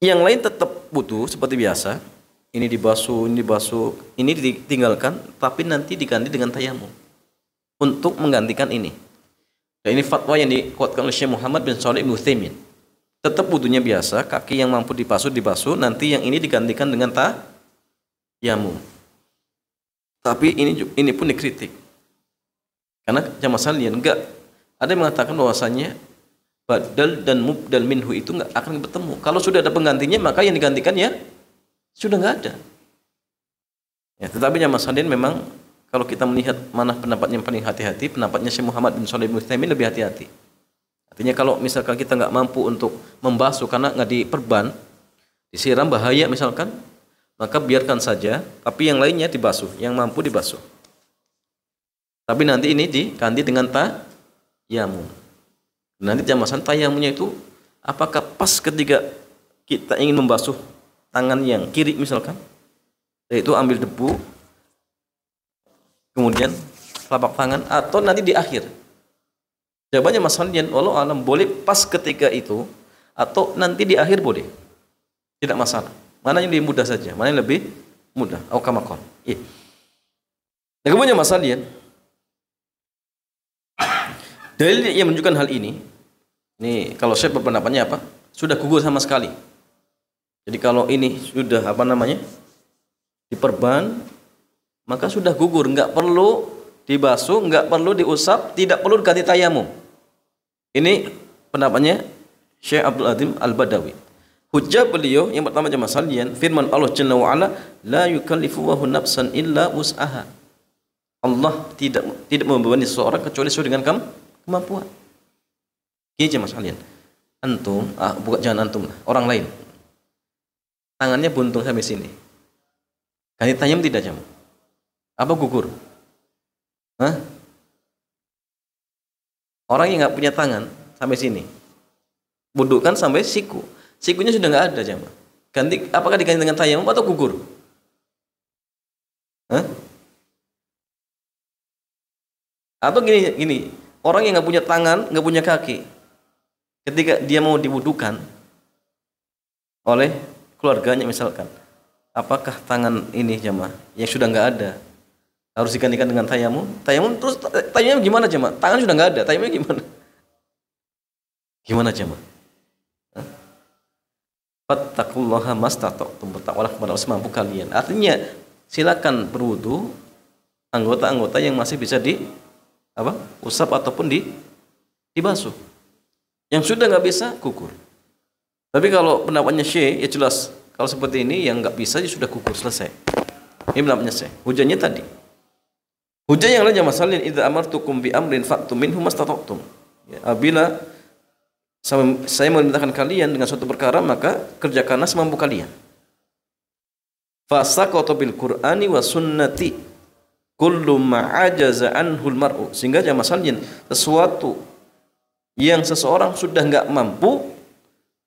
yang lain tetap butuh seperti biasa. Ini dibasuh, ini ditinggalkan, tapi nanti diganti dengan tayamum untuk menggantikan ini. Dan ini fatwa yang dikuatkan oleh Syekh Muhammad bin Shalih Ibn Utsaimin. Tetap wudunya biasa, kaki yang mampu dibasuh, nanti yang ini digantikan dengan tayamum. Tapi ini pun dikritik. Karena jamaah sekalian, enggak ada yang mengatakan bahwasanya badal dan mubdal minhu itu enggak akan bertemu. Kalau sudah ada penggantinya, maka yang digantikan sudah enggak ada. Tetapi jamaah sekalian, memang kalau kita melihat mana pendapat yang paling hati-hati, pendapatnya Syekh Muhammad bin Shalih Ibn Utsaimin lebih hati-hati. Artinya kalau misalkan kita enggak mampu untuk membasuh karena enggak diperban, disiram bahaya misalkan, maka biarkan saja, tapi yang lainnya dibasuh, yang mampu dibasuh. Tapi nanti ini diganti dengan tayamum. Nanti jamaah tayamumnya itu apakah pas ketika kita ingin membasuh tangan yang kiri misalkan, yaitu ambil debu, kemudian telapak tangan, atau nanti di akhir? Jawabannya masalahnya, walau alam boleh pas ketika itu, atau nanti di akhir boleh, tidak masalah. Mana yang lebih mudah saja, mana yang lebih mudah. Aukamakon. Nah, kemudian masalahnya, dalil yang menunjukkan hal ini kalau saya berpendapatnya sudah gugur sama sekali. Jadi kalau ini sudah diperban, maka sudah gugur, enggak perlu dibasuh, enggak perlu diusap, tidak perlu diganti tayamum. Ini pendapatnya Syekh Abdul Azim Al-Badawi. Hujjah beliau yang pertama jemaah sekalian, firman Allah Jalla wa Ala, la yukallifu nafsan illa wus'aha. Allah tidak membebani seseorang kecuali sesuai dengan kemampuan. Gini jemaah sekalian, antum, jangan antum lah, orang lain, tangannya buntung sampai sini, ganti tayamum tidak jemaah? Apa gugur? Orang yang nggak punya tangan sampai sini, budukan sampai siku, sikunya sudah nggak ada jemaah, Apakah diganti dengan tayamum atau gugur? Hah? Atau gini, orang yang nggak punya tangan, nggak punya kaki, ketika dia mau diwudukan oleh keluarganya misalkan, apakah tangan ini jemaah yang sudah nggak ada harus digantikan dengan tayamum? Terus tayamum gimana jemaah? Tangan sudah nggak ada, tayamumnya gimana? Gimana jemaah? Fattaqullaha mastata'tum, bertakwalah kepada Allah semampu kalian. Artinya silakan berwudu anggota-anggota yang masih bisa usap ataupun dibasuh. Yang sudah nggak bisa gugur. Tapi kalau pendapatnya Syekh ya jelas, kalau seperti ini yang nggak bisa ya sudah gugur, selesai. Ini pendapatnya Syekh. Hujannya tadi. Hujan yang lainnya masalahnya idza amartukum bi amrin fa'tu minhu mastata'tum. Ya, apabila saya memerintahkan kalian dengan suatu perkara, maka kerjakanlah semampu kalian. Fasaqata bil Qur'ani wa sunnati kullu ma'ajaza anhul mar'u. Sehingga masalahnya sesuatu yang seseorang sudah enggak mampu,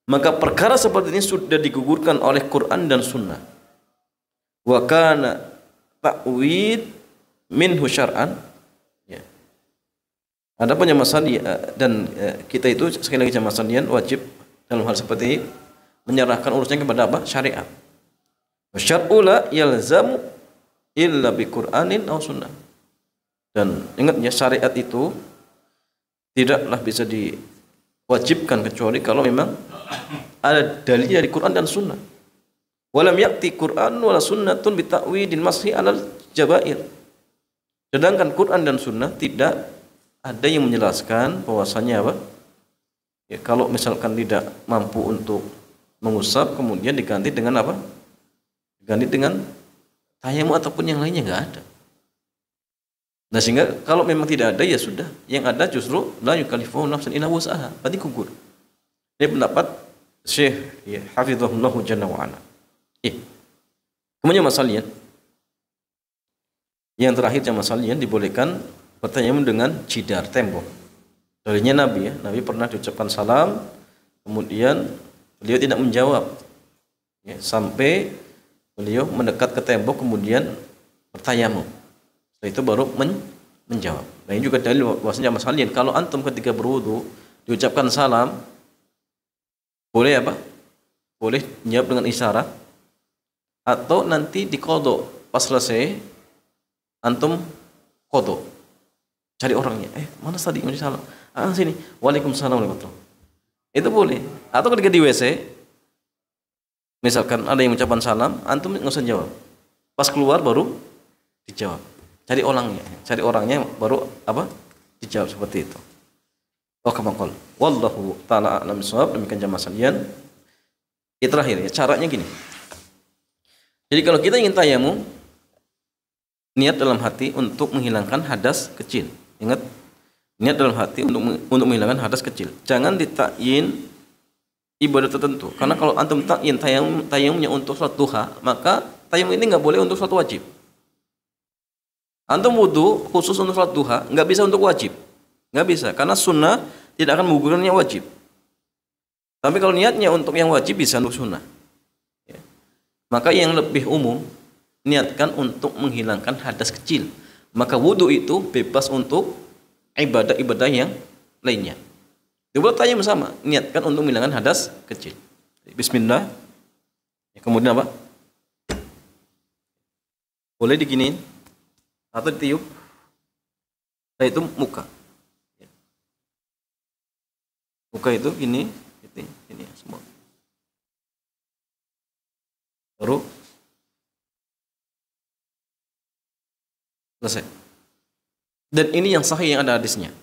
maka perkara seperti ini sudah digugurkan oleh Quran dan sunnah. Wa kana ta'wid minhu syar'an. Ya. Adapun jamaah dan kita itu sekali lagi jamaah sekalian wajib dalam hal seperti ini menyerahkan urusannya kepada apa? Syariat. Syar'u la yalzamu illa bi Qur'anin aw sunnah. Dan ingat ya, syariat itu tidaklah bisa diwajibkan kecuali kalau memang ada dalil dari Quran dan sunnah. Walam ya'ti Qur'an wala sunnatun bi ta'widin mashi 'alal jabair. Sedangkan Quran dan sunnah tidak ada yang menjelaskan bahwasanya apa? Ya, kalau misalkan tidak mampu untuk mengusap kemudian diganti dengan apa? Diganti dengan tayamum ataupun yang lainnya, enggak ada. Nah, sehingga kalau memang tidak ada ya sudah, yang ada justru la yukallifu nafsan illa wus'aha, berarti gugur. Ini pendapat Syekh ya hafizahullah jalla wa ala. Kemudian masalahnya yang terakhir masalahnya dibolehkan bertayamum dengan jidar, tembok. Darinya Nabi ya, Nabi pernah diucapkan salam, kemudian beliau tidak menjawab, ya, sampai beliau mendekat ke tembok kemudian bertayamum. Setelah itu baru menjawab. Nah, ini juga dalil bahwasanya masalahnya kalau antum ketika berwudu diucapkan salam, boleh apa? Boleh menjawab dengan isyarat, atau nanti diqodho pas selesai antum qodho. Cari orangnya, mana tadi yang salam? Sini. Waalaikumsalam warahmatullahi wabarakatuh. Itu boleh. Atau ketika di WC, misalkan ada yang mengucapkan salam, antum nggak usah jawab. Pas keluar baru dijawab. Cari orangnya baru apa? Dijawab seperti itu. Oh, kamakol. Wallahu taala a'lam bishawab. Demikian jamaah sekalian. Itu terakhir ya, caranya gini. Jadi kalau kita ingin tayamum, niat dalam hati untuk menghilangkan hadas kecil. Ingat, niat dalam hati untuk menghilangkan hadas kecil. Jangan ditakyin ibadah tertentu. Karena kalau antum takyin tayamumnya untuk salat duha, maka tayamum ini nggak boleh untuk salat wajib. Antum wudu khusus untuk salat duha, nggak bisa untuk wajib. Nggak bisa, karena sunnah tidak akan menggugurkan yang wajib. Tapi kalau niatnya untuk yang wajib bisa untuk sunnah. Ya. Maka yang lebih umum, niatkan untuk menghilangkan hadas kecil. Maka wudu itu bebas untuk ibadah-ibadah yang lainnya. Dua tayamum sama, niatkan untuk menghilangkan hadas kecil. Bismillah. Kemudian apa? Boleh diginiin atau ditiup. Nah, itu muka. Muka itu ini semua. Baru selesai. Dan ini yang sahih, yang ada hadisnya.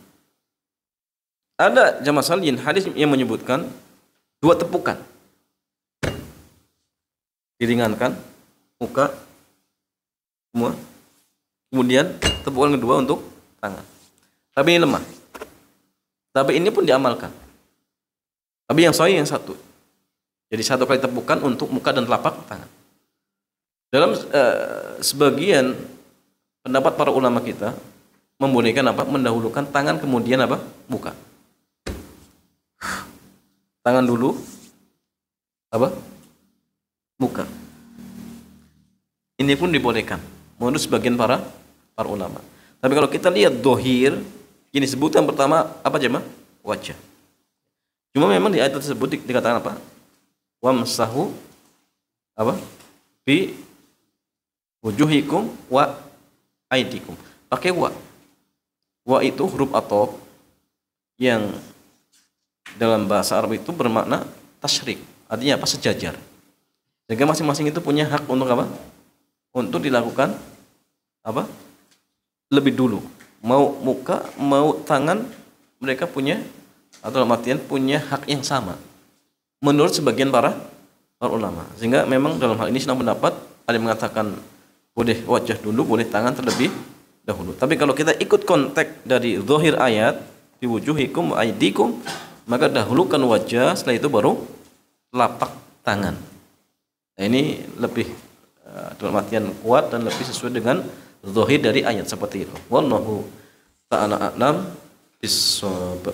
Ada jamaah sekalian hadis yang menyebutkan 2 tepukan. Diringankan muka semua. Kemudian tepukan kedua untuk tangan. Tapi ini lemah. Tapi ini pun diamalkan. Tapi yang sahih yang satu. Jadi 1 kali tepukan untuk muka dan telapak tangan. Dalam sebagian pendapat para ulama kita membolehkan apa? Mendahulukan tangan kemudian apa? Muka. Tangan dulu apa? ini pun dibolehkan menurut sebagian para ulama. Tapi kalau kita lihat dohir, ini sebutan pertama apa jemaah? Wajah. Cuma memang di ayat tersebut dikatakan apa? Wamsahu apa? Bi wujuhikum wa aidikum. Pakai wa. Wa itu huruf atop yang dalam bahasa Arab itu bermakna tasyrik. Artinya apa? Sejajar. Sehingga masing-masing itu punya hak untuk apa? Untuk dilakukan apa? Lebih dulu. Mau muka, mau tangan, mereka punya atau dalam artian punya hak yang sama. Menurut sebagian para ulama. Sehingga memang dalam hal ini senang pendapat ada yang mengatakan boleh wajah dulu, boleh tangan terlebih dahulu. Tapi kalau kita ikut konteks dari zahir ayat fi wujuhikum wa aydikum, maka dahulukan wajah, setelah itu baru telapak tangan. Nah, ini lebih dalam artian kuat dan lebih sesuai dengan zahir dari ayat seperti itu. Wallahu ta'ala a'lam bis-shawab.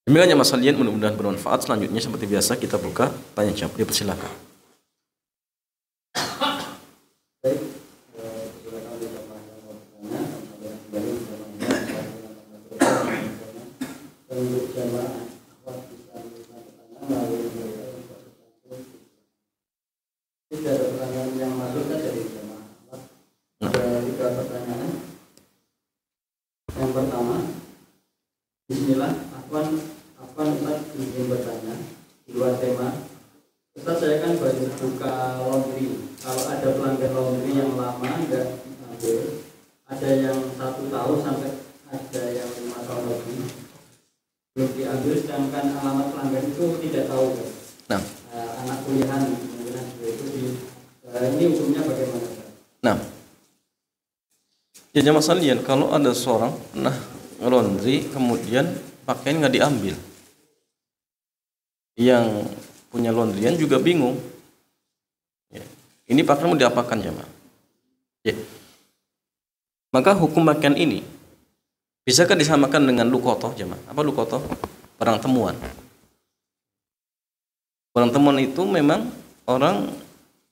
Demikian ya masalian, mudah-mudahan bermanfaat. Selanjutnya seperti biasa kita buka tanya jawab. Dipersilakan. Ya jamaah sekalian, kalau ada seorang pernah ngelondri kemudian pakaian nggak diambil, yang punya laundryan juga bingung. Ya. Ini pakaian mau diapakan jamaah? Ya. Maka hukum pakaian ini bisakah disamakan dengan lukotoh jamaah? Apa lukotoh? Barang temuan. Barang temuan itu memang orang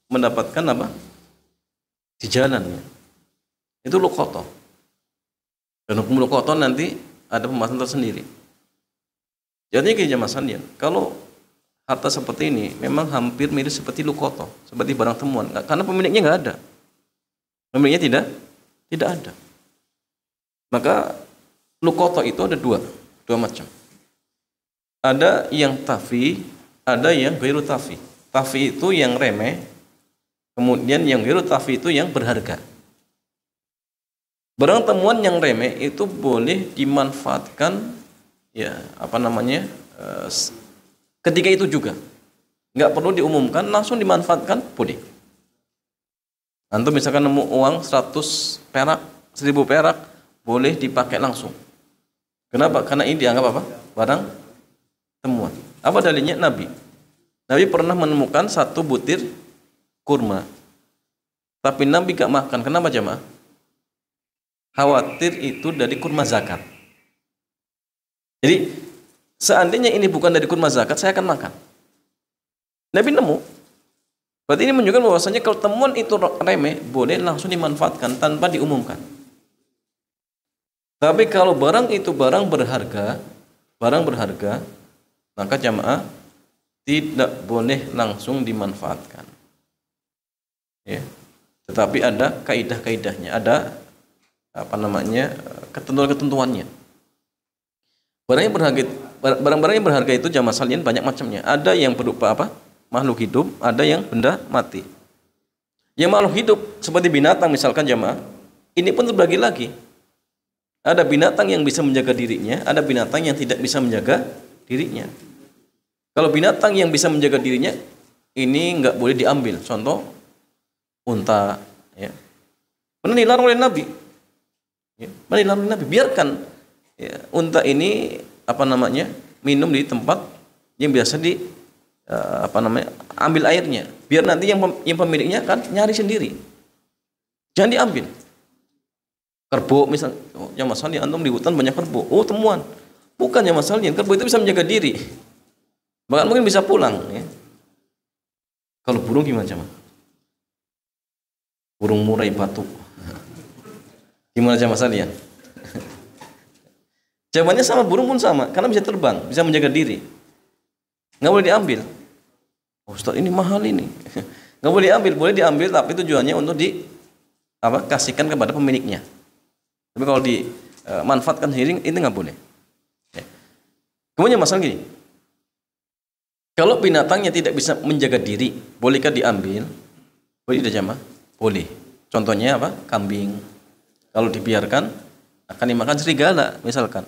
mendapatkan apa? Di jalan ya. Itu lukotoh. Dan hukum lukotoh nanti ada pembahasan tersendiri. Jadi gini jamaah sekalian, kalau harta seperti ini memang hampir mirip seperti lukotoh, seperti barang temuan, karena pemiliknya nggak ada. Pemiliknya tidak ada. Maka lukotoh itu ada dua macam. Ada yang tafi, ada yang ghairu tafi. Tafi itu yang remeh, kemudian yang ghairu tafi itu yang berharga. Barang temuan yang remeh itu boleh dimanfaatkan ya ketika itu juga, nggak perlu diumumkan, langsung dimanfaatkan boleh. Antum misalkan nemu uang 100 perak, 1000 perak, boleh dipakai langsung. Kenapa? Karena ini dianggap apa? Barang temuan. Apa dalilnya? Nabi pernah menemukan 1 butir kurma, tapi Nabi gak makan. Kenapa jemaah? Khawatir itu dari kurma zakat. Jadi seandainya ini bukan dari kurma zakat, saya akan makan. Nabi nemu. Berarti ini menunjukkan bahwasanya kalau temuan itu remeh, boleh langsung dimanfaatkan tanpa diumumkan. Tapi kalau barang itu barang berharga, maka jamaah tidak boleh langsung dimanfaatkan. Ya. Tetapi ada kaidah-kaidahnya, ada ketentuan-ketentuannya. Barang-barang yang berharga itu jamaah sekalian banyak macamnya. Ada yang berupa apa? Makhluk hidup, ada yang benda mati. Yang makhluk hidup seperti binatang misalkan jamaah, ini pun terbagi lagi. Ada binatang yang bisa menjaga dirinya, ada binatang yang tidak bisa menjaga dirinya. Kalau binatang yang bisa menjaga dirinya, ini nggak boleh diambil. Contoh unta, ya. Pernah dilarang oleh Nabi. Ya, biarkan ya, unta ini minum di tempat yang biasa ambil airnya, biar nanti yang pemiliknya kan nyari sendiri, jangan diambil. Kerbau misalnya, ya masalahnya antum di hutan banyak kerbau, temuan, bukan ya masalahnya, kerbau itu bisa menjaga diri, bahkan mungkin bisa pulang ya. Kalau burung gimana burung murai batu. Gimana jamaah sekalian? Jawabannya sama, burung pun sama, karena bisa terbang, bisa menjaga diri. Nggak boleh diambil. Oh, Ustaz, ini mahal ini. Nggak boleh diambil, boleh diambil tapi tujuannya untuk kasihkan kepada pemiliknya. Tapi kalau dimanfaatkan sendiri itu nggak boleh. Kemudian masalah gini, kalau binatangnya tidak bisa menjaga diri, bolehkah diambil? Boleh tidak jamaah? Boleh. Contohnya apa? Kambing. Kalau dibiarkan akan dimakan serigala misalkan.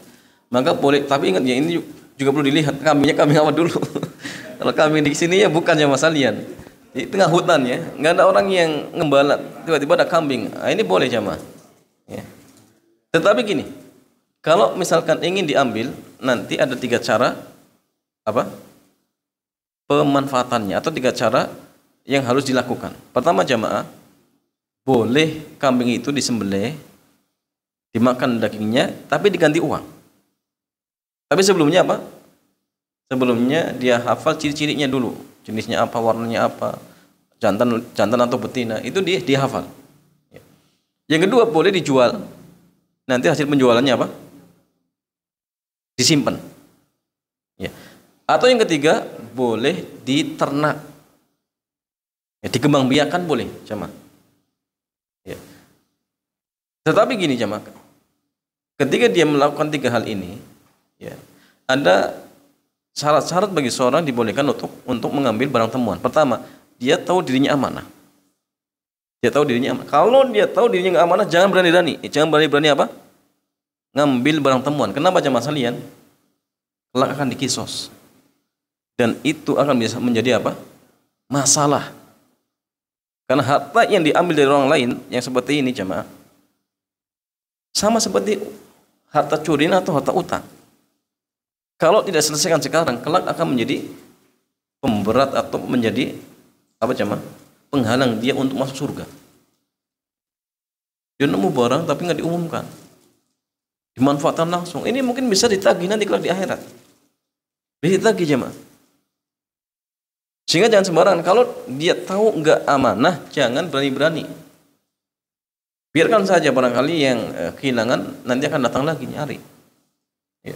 Maka boleh, tapi ingat ya, ini juga perlu dilihat kambingnya kambing apa dulu. Kalau kambing di sini ya bukan jamaah sekalian. Di tengah hutan ya, nggak ada orang yang ngembala, tiba-tiba ada kambing. Nah, ini boleh jamaah. Ya. Tetapi gini, kalau misalkan ingin diambil, nanti ada 3 cara pemanfaatannya, atau 3 cara yang harus dilakukan. Pertama jamaah, boleh kambing itu disembelih, dimakan dagingnya, tapi diganti uang. Tapi sebelumnya apa? Sebelumnya dia hafal ciri-cirinya dulu, jenisnya apa, warnanya apa, jantan atau betina, itu dia hafal. Yang kedua, boleh dijual. Nanti hasil penjualannya apa? Disimpan. Ya. Atau yang ketiga, boleh diternak. Ya, dikembangbiakan boleh, jamaah. Ya. Tetapi gini jamaah, ketika dia melakukan 3 hal ini, ya, ada syarat-syarat bagi seorang dibolehkan untuk mengambil barang temuan. Pertama, dia tahu dirinya amanah. Dia tahu dirinya amanah. Kalau dia tahu dirinya nggak amanah, jangan berani-berani. Jangan berani-berani apa? Ngambil barang temuan. Kenapa jamaah sekalian? Kelak akan dikisos. Dan itu akan bisa menjadi apa? Masalah. Karena harta yang diambil dari orang lain yang seperti ini jamaah, sama seperti harta curian atau harta utang. Kalau tidak selesaikan sekarang, kelak akan menjadi pemberat atau menjadi apa jamaah? Penghalang dia untuk masuk surga. Dia nemu barang tapi nggak diumumkan, dimanfaatkan langsung. Ini mungkin bisa ditagih nanti kelak di akhirat. Bisa ditagih jamaah. Sehingga jangan sembarangan. Kalau dia tahu nggak amanah, jangan berani-berani. Biarkan saja, barangkali yang kehilangan nanti akan datang lagi nyari. Ya.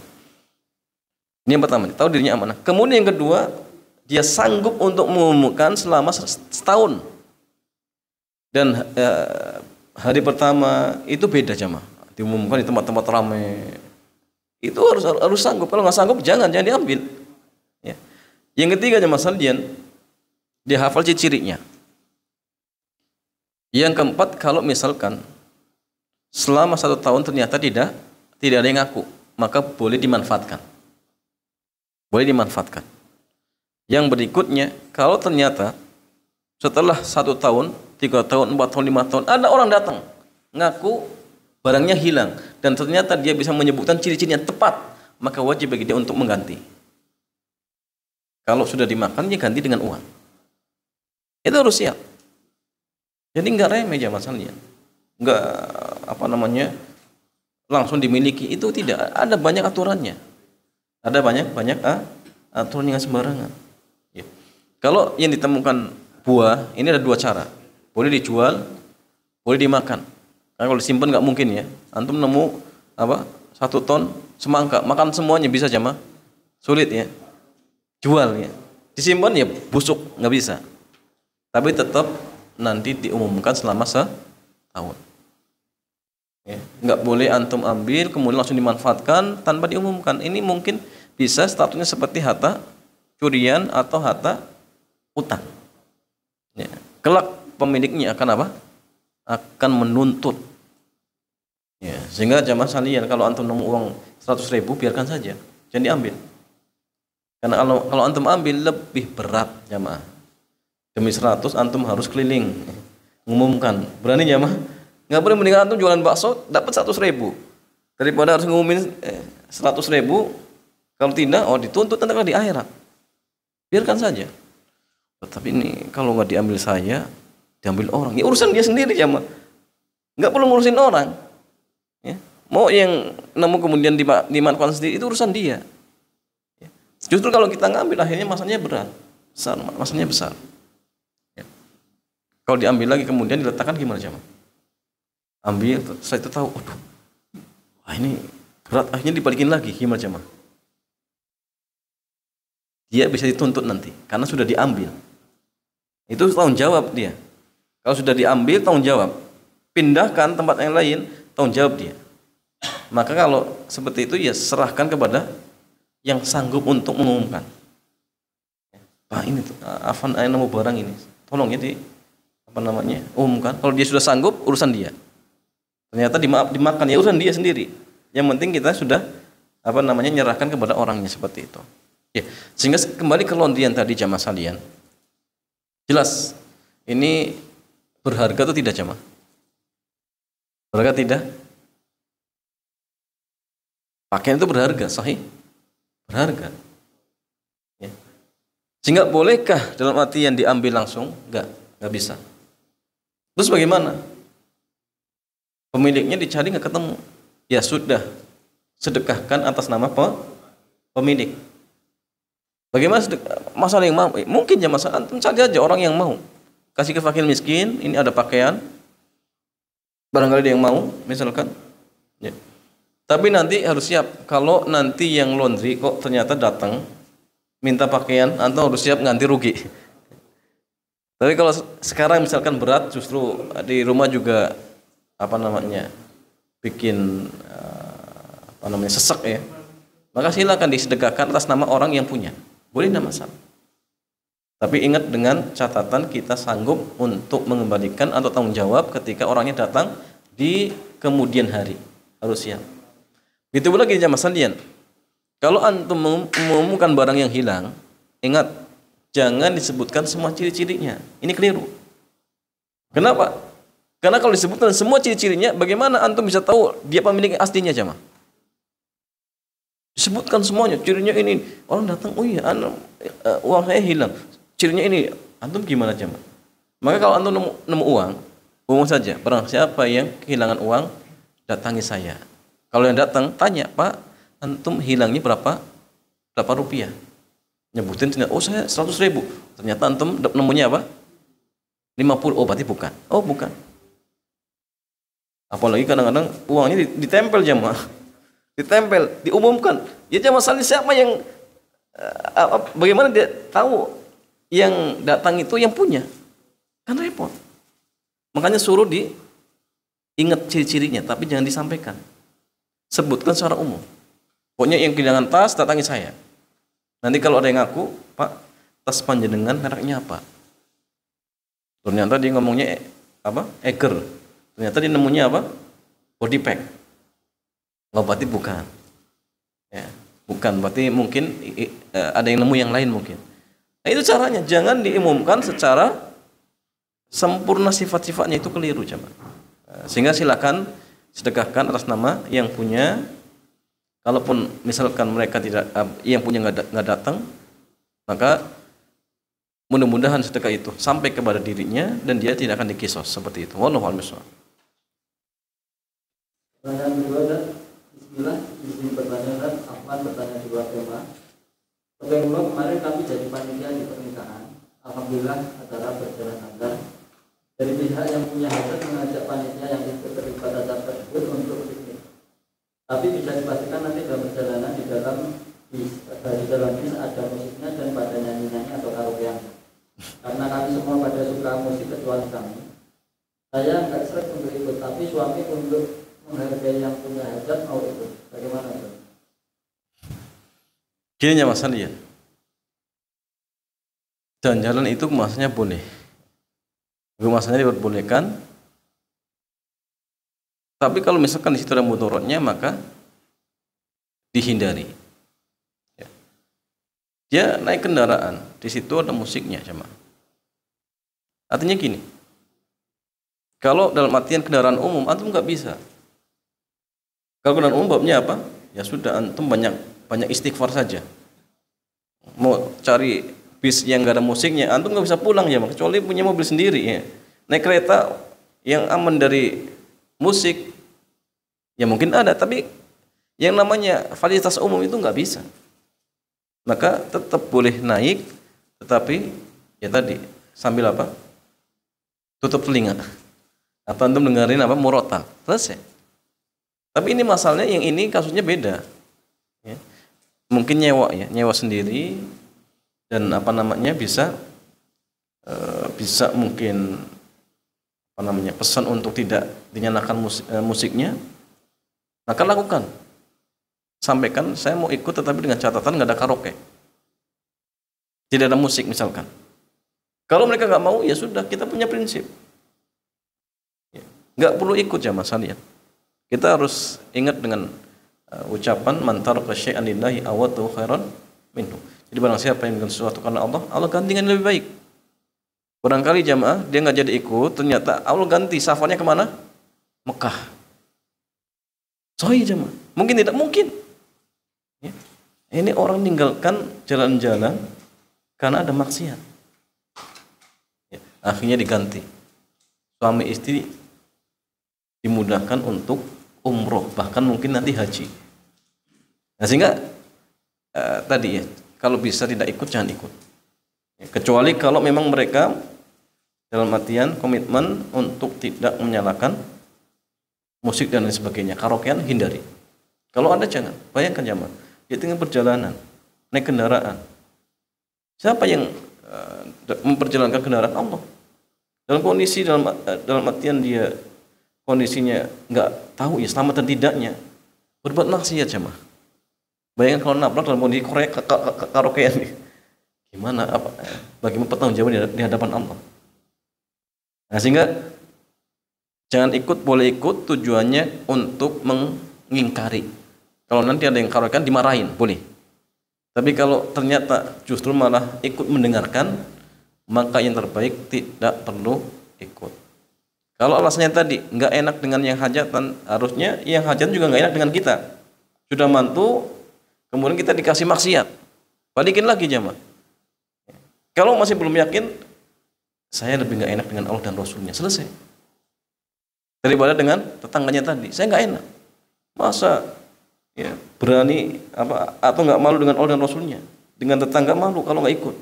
Ini yang pertama, tahu dirinya amanah. Kemudian yang kedua, dia sanggup untuk mengumumkan selama setahun. Dan hari pertama itu beda jamaah. Diumumkan di tempat-tempat ramai. Itu harus sanggup. Kalau nggak sanggup, jangan diambil. Ya. Yang ketiga jamaah sekalian, dia hafal ciri-cirinya. Yang keempat, kalau misalkan selama 1 tahun ternyata tidak ada yang ngaku, maka boleh dimanfaatkan. Boleh dimanfaatkan. Yang berikutnya, kalau ternyata setelah 1 tahun, 3 tahun, 4 tahun, 5 tahun, ada orang datang ngaku barangnya hilang, dan ternyata dia bisa menyebutkan ciri-ciri yang tepat, maka wajib bagi dia untuk mengganti. Kalau sudah dimakan, dia ganti dengan uang. Itu harus siap. Jadi nggak remeh ya masalahnya. Nggak langsung dimiliki, itu tidak. Ada banyak aturannya. Ada banyak aturan yang sembarangan. Ya. Kalau yang ditemukan buah, ini ada 2 cara. Boleh dijual, boleh dimakan. Karena kalau disimpan nggak mungkin ya. Antum nemu 1 ton semangka, makan semuanya bisa jamaah? Sulit ya. Jual ya. Disimpan ya busuk, nggak bisa. Tapi tetap nanti diumumkan selama setahun. Ya, nggak boleh antum ambil kemudian langsung dimanfaatkan tanpa diumumkan. Ini mungkin bisa statusnya seperti harta curian atau harta utang. Ya, kelak pemiliknya akan apa? Akan menuntut. Ya, sehingga jamaah sekalian, kalau antum nemu uang 100.000, biarkan saja, jangan diambil. Karena kalau antum ambil lebih berat jamaah. Demi 100 antum harus keliling ngumumkan. Berani jamaah? Nggak boleh, mendingan antum jualan bakso dapat 100.000 daripada harus ngumumin 100.000. Kalau tidak, dituntut nanti di akhirat. Biarkan saja. Tapi ini kalau nggak diambil saya, diambil orang. Ya urusan dia sendiri jamaah. Nggak perlu ngurusin orang. Ya. Mau yang nemu kemudian dimanfaatkan sendiri, itu urusan dia. Ya. Justru kalau kita ngambil akhirnya masanya berat, masalahnya besar. Kalau diambil lagi kemudian diletakkan gimana jemaah? Ambil, saya itu tahu, aduh, wah ini berat, akhirnya dibalikin lagi, gimana jemaah? Dia bisa dituntut nanti karena sudah diambil. Itu tanggung jawab dia. Kalau sudah diambil, tanggung jawab. Pindahkan tempat yang lain, tanggung jawab dia. Maka kalau seperti itu ya serahkan kepada yang sanggup untuk mengumumkan. Pak ini tuh, Afan nemu barang ini, tolong ya umumkan. Kalau dia sudah sanggup, urusan dia. Ternyata dimakan, ya urusan dia sendiri. Yang penting kita sudah nyerahkan kepada orangnya seperti itu. Ya, sehingga kembali ke laundryan tadi jamaah sekalian. Jelas ini berharga atau tidak jamaah? Berharga tidak? Pakaian itu berharga, sahih? Berharga. Ya. Sehingga bolehkah dalam artian diambil langsung? Enggak bisa. Terus bagaimana? Pemiliknya dicari nggak ketemu. Ya sudah, sedekahkan atas nama pemilik. Bagaimana masalah yang mau? Mungkin ya masalah antum cari aja orang yang mau. Kasih ke fakir miskin, ini ada pakaian. Barangkali dia yang mau, misalkan. Ya. Tapi nanti harus siap kalau nanti yang laundry kok ternyata datang minta pakaian, antum harus siap ganti rugi. Tapi kalau sekarang misalkan berat, justru di rumah juga bikin sesek ya. Maka silakan disedekahkan atas nama orang yang punya. Boleh, tidak masalah. Tapi ingat dengan catatan kita sanggup untuk mengembalikan atau tanggung jawab ketika orangnya datang di kemudian hari. Harus siap. Begitu pula lagi jamaah sekalian. Kalau antum mengumumkan barang yang hilang, ingat jangan disebutkan semua ciri-cirinya. Ini keliru. Kenapa? Karena kalau disebutkan semua ciri-cirinya, bagaimana antum bisa tahu dia pemilik aslinya jamaah? Disebutkan semuanya, cirinya ini. Orang datang, oh iya, uang saya hilang. Cirinya ini, antum gimana jemaah? Maka kalau antum nemu uang saja. Barang siapa yang kehilangan uang, datangi saya. Kalau yang datang, tanya, Pak, antum hilangnya berapa rupiah? Nyebutin, oh saya 100.000. Ternyata antum nemunya apa? 50. Oh berarti bukan. Oh bukan. Apalagi kadang-kadang uangnya ditempel jemaah. Ditempel, diumumkan. Ya jamaah sekalian, siapa yang bagaimana dia tahu yang datang itu yang punya? Kan repot. Makanya suruh diingat ciri-cirinya, tapi jangan disampaikan. Sebutkan secara umum. Pokoknya yang kehilangan tas, datangi saya. Nanti kalau ada yang ngaku, Pak, tas panjenengan mereknya apa? Ternyata dia ngomongnya Eger. Ternyata dia nemunya apa? Body pack. Oh, berarti bukan. Ya, bukan, berarti mungkin ada yang nemu yang lain mungkin. Nah, itu caranya, jangan diumumkan secara sempurna sifat-sifatnya, itu keliru jemaah. Sehingga silakan sedekahkan atas nama yang punya. Kalaupun misalkan mereka tidak yang punya nggak datang, maka mudah-mudahan sedekah itu sampai kepada dirinya dan dia tidak akan dikisos seperti itu. Wallahu a'lam bishawab. Pertanyaan kedua, bismillah, izin pertanyaan, Afwan bertanya di luar tema. Sebelumnya kemarin kami jadi panitia di pernikahan. Alhamdulillah acara berjalan lancar. Dari pihak yang punya hajat mengajak panitia yang ikut terlibat acara tersebut untuk piknik. Tapi bisa dipastikan nanti dalam perjalanan di dalam bis ada musiknya dan pada nyanyi-nyanyi atau karaokean. Karena kami semua pada suka musik kecuali kami. Saya nggak seret untuk ikut, tapi suami untuk menghargai yang punya hajat mau ikut. Bagaimana itu? Gini ya Mas Ali ya. Jalan-jalan itu masanya boleh. Masanya diperbolehkan. Tapi kalau misalkan di situ ada mudaratnya, maka dihindari. Ya. Dia naik kendaraan, di situ ada musiknya, jemaah. Artinya gini. Kalau dalam artian kendaraan umum, antum nggak bisa. Kalau kendaraan umum babnya apa? Ya sudah, antum banyak istighfar saja. Mau cari bis yang nggak ada musiknya, antum nggak bisa pulang ya, kecuali punya mobil sendiri. Ya. Naik kereta yang aman dari musik, ya mungkin ada, tapi yang namanya fasilitas umum itu nggak bisa. Maka tetap boleh naik, tetapi ya tadi sambil apa? tutup telinga. Atau antum dengerin apa murotal. Selesai. Tapi ini masalahnya yang ini kasusnya beda. Ya. Mungkin nyewa sendiri dan apa namanya bisa mungkin apa namanya pesan untuk tidak dinyalakan musiknya, maka lakukan. Sampaikan saya mau ikut tetapi dengan catatan nggak ada karaoke, tidak ada musik misalkan. Kalau mereka nggak mau ya sudah, kita punya prinsip, nggak perlu ikut jamaah sekalian. Kita harus ingat dengan ucapan man taraka syai'an lillahi awadahu khairan minhu. Jadi barang siapa yang dengan sesuatu karena Allah, Allah ganti dengan lebih baik. Barangkali jamaah dia nggak jadi ikut, ternyata Allah ganti safarnya kemana? Mekah. Sahih jamaah. Mungkin tidak mungkin. Ya. Ini orang meninggalkan jalan-jalan karena ada maksiat. Ya. Akhirnya diganti. Suami istri dimudahkan untuk umroh, bahkan mungkin nanti haji. Nah sehingga tadi ya, kalau bisa tidak ikut jangan ikut. Ya, kecuali kalau memang mereka dalam artian komitmen untuk tidak menyalakan musik dan lain sebagainya. Karaokean hindari. Kalau ada jangan. Bayangkan jamaah, dia tengah perjalanan, naik kendaraan. Siapa yang memperjalankan kendaraan? Allah. Dalam kondisi dalam artian dia kondisinya nggak tahu ya selamat dan tidaknya, berbuat maksiat jamaah. Bayangkan kalau nabrak dalam kondisi karaokean, gimana? Bagaimana pertanggungjawaban di hadapan Allah? Nah sehingga jangan ikut, boleh ikut tujuannya untuk mengingkari. Kalau nanti ada yang karaokean dimarahin, boleh. Tapi kalau ternyata justru malah ikut mendengarkan, maka yang terbaik tidak perlu ikut. Kalau alasannya tadi nggak enak dengan yang hajatan, harusnya yang hajatan juga nggak enak dengan kita. Sudah mantu, kemudian kita dikasih maksiat, balikin lagi jamaah. Kalau masih belum yakin, saya lebih nggak enak dengan Allah dan Rasulnya, selesai. Daripada dengan tetangganya tadi, saya nggak enak. Masa ya, berani apa atau nggak malu dengan Allah dan Rasulnya, dengan tetangga malu kalau nggak ikut.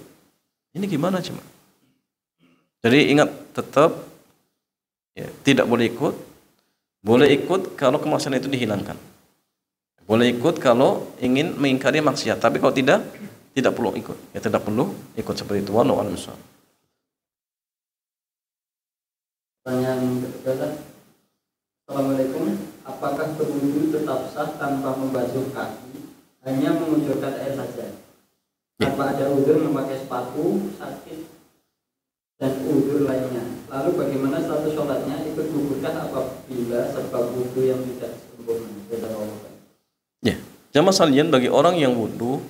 Ini gimana cuma? Jadi ingat tetap ya, tidak boleh ikut. Boleh ikut kalau kemaksiatan itu dihilangkan. Boleh ikut kalau ingin mengingkari maksiat. Tapi kalau tidak perlu ikut. Ya tidak perlu ikut seperti itu. Wallahu a'lam bishawab. Pertanyaan ketiga, Assalamualaikum. Apakah berwudu tetap sah tanpa membasuh kaki, hanya mengucurkan air saja? Tanpa ada udzur memakai sepatu, sakit, dan udzur lainnya. Lalu bagaimana status sholatnya? Ikut gugurkah apabila sebab wudu yang tidak sempurna? Ya, jamaah sekalian, bagi orang yang wudu,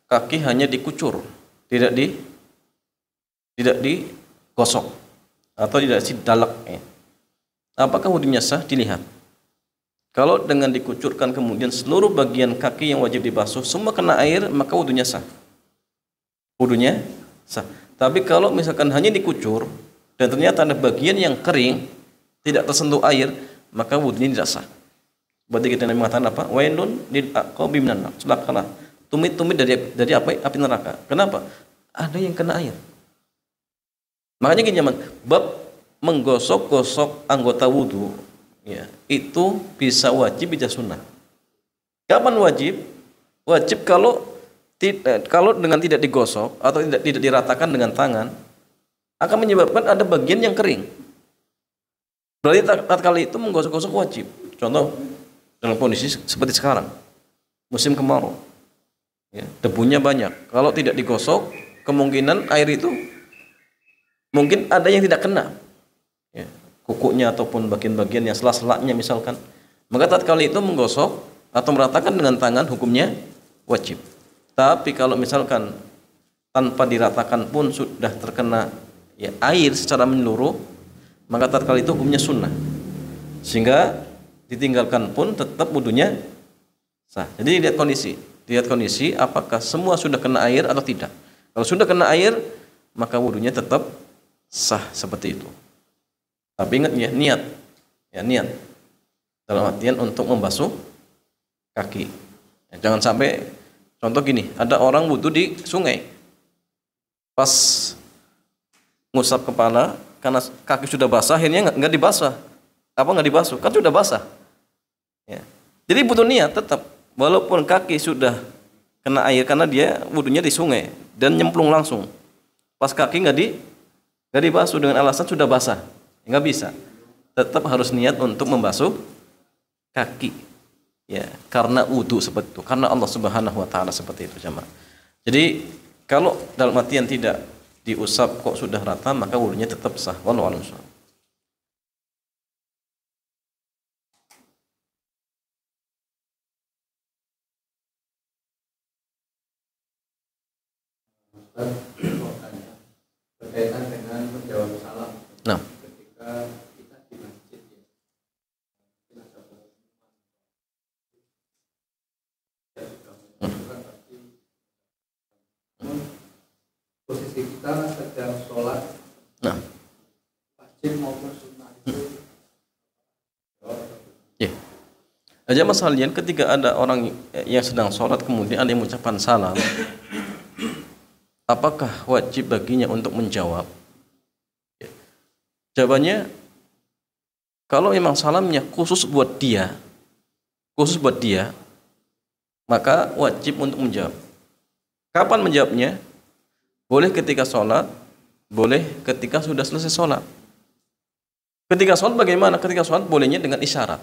kaki hanya dikucur, tidak digosok atau tidak sidalak. Apakah wudunya sah? Dilihat. Kalau dengan dikucurkan kemudian seluruh bagian kaki yang wajib dibasuh semua kena air, maka wudunya sah. Wudunya sah. Tapi kalau misalkan hanya dikucur dan ternyata ada bagian yang kering, tidak tersentuh air, maka wudunya tidak sah. Berarti kita mengatakan apa? Wailun lil aqabi minan nar. Celakalah tumit-tumit dari api neraka. Kenapa? Ada yang kena air. Makanya gini zaman bab menggosok-gosok anggota wudu, ya, itu bisa wajib, bisa sunnah. Kapan wajib? Wajib kalau dengan tidak digosok atau tidak diratakan dengan tangan akan menyebabkan ada bagian yang kering. Berarti tatkala itu menggosok-gosok wajib. Contoh dalam kondisi seperti sekarang, musim kemarau, ya, debunya banyak. Kalau tidak digosok, kemungkinan air itu mungkin ada yang tidak kena, ya, kukunya ataupun bagian-bagian yang sela-selanya misalkan. Maka tatkala itu menggosok atau meratakan dengan tangan, hukumnya wajib. Tapi kalau misalkan tanpa diratakan pun sudah terkena ya, air secara menyeluruh, maka tatkala itu hukumnya sunnah. Sehingga ditinggalkan pun tetap wudunya sah. Jadi lihat kondisi apakah semua sudah kena air atau tidak. Kalau sudah kena air, maka wudunya tetap sah seperti itu. Tapi ingat ya, niat dalam artian untuk membasuh kaki. Ya, jangan sampai contoh gini, ada orang wudu di sungai, pas ngusap kepala karena kaki sudah basah akhirnya nggak dibasuh. Nggak dibasuh? Kan sudah basah. Ya. Jadi butuh niat tetap, walaupun kaki sudah kena air karena dia wudunya di sungai dan nyemplung langsung. Pas kaki nggak dibasuh dengan alasan sudah basah, nggak bisa. Tetap harus niat untuk membasuh kaki. Ya, karena wudu seperti itu, karena Allah Subhanahu wa taala seperti itu, jemaah. Jadi kalau dalam artian tidak diusap kok sudah rata, maka wudunya tetap sah. Wallahu a'lam. Berkaitan dengan menjawab salam. Nah, Ketika kita di masjid ya, posisi kita sedang sholat, nah, wajib maupun sunnah itu. ya. Aja masalian ketika ada orang yang sedang sholat kemudian ada yang mengucapkan salam, apakah wajib baginya untuk menjawab? Ya. Jawabannya, kalau memang salamnya khusus buat dia, maka wajib untuk menjawab. Kapan menjawabnya? Boleh ketika sholat, boleh ketika sudah selesai sholat. Ketika sholat bagaimana? Ketika sholat bolehnya dengan isyarat.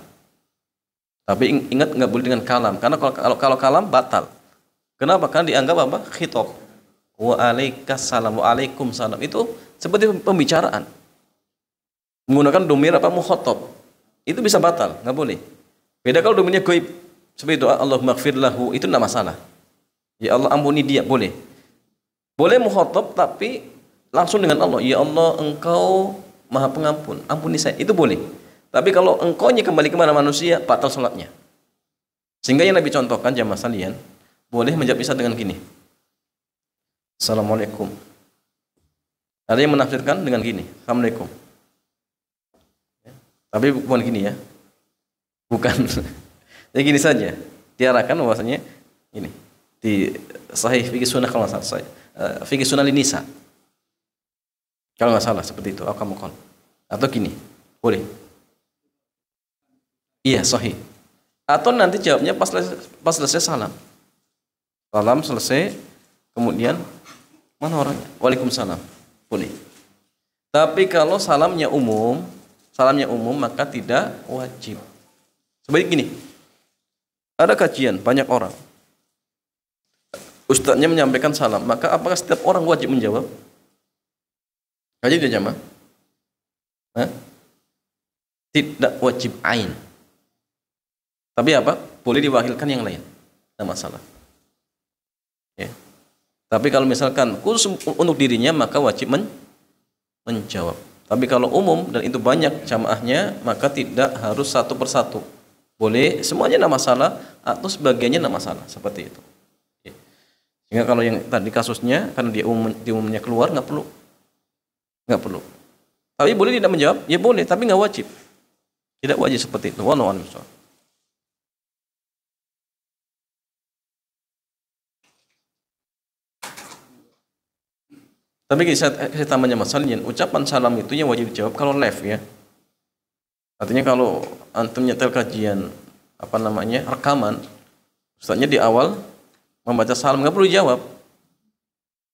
Tapi ingat nggak boleh dengan kalam, karena kalau kalam batal. Kenapa? Karena dianggap apa? Khitab. Waalaikumsalam, waalaikumsalam itu seperti pembicaraan. Menggunakan domir apa? Mukhatab. Itu bisa batal, nggak boleh. Beda kalau domirnya gaib. Seperti itu, Allahumma ighfir lahu, itu tidak masalah. Ya Allah ampuni dia, boleh. Boleh mukhatab tapi langsung dengan Allah. Ya Allah, engkau maha pengampun, ampuni saya. Itu boleh. Tapi kalau engkaunya kembali kepada manusia, batal sholatnya. Sehingga yang Nabi contohkan jamaah sekalian, boleh menjawab bisa dengan gini. Assalamualaikum. Ada yang menafsirkan dengan gini, Assalamualaikum. Tapi bukan gini ya. Bukan. Ya gini saja. Diarahkan bahwasanya ini di Sahih Fikih Sunnah kalau nggak salah, Fikih Sunnah Nisa. Kalau nggak salah seperti itu, atau gini, boleh. Iya, sahih. Atau nanti jawabnya pas selesai salam. Salam selesai, kemudian mana orangnya? Waalaikumsalam. Boleh. Tapi kalau salamnya umum maka tidak wajib. Seperti gini. Ada kajian banyak orang. Ustadznya menyampaikan salam, maka apakah setiap orang wajib menjawab? Wajib dia jamaah? Tidak wajib ain. Tapi apa? Boleh diwakilkan yang lain. Tidak masalah. Ya. Tapi kalau misalkan khusus untuk dirinya, maka wajib menjawab. Tapi kalau umum dan itu banyak jamaahnya, maka tidak harus satu persatu. Boleh semuanya tidak masalah atau sebagiannya tidak masalah. Seperti itu. Ya. Sehingga kalau yang tadi kasusnya, karena dia umumnya keluar, nggak perlu. Tapi boleh tidak menjawab? Ya boleh, tapi nggak wajib. Tidak wajib seperti itu. Wallahu a'lam. Tapi saya tambahnya masalahnya, ucapan salam itu yang wajib dijawab kalau live ya. Artinya kalau antum nyetel kajian rekaman, ustaznya di awal membaca salam nggak perlu jawab.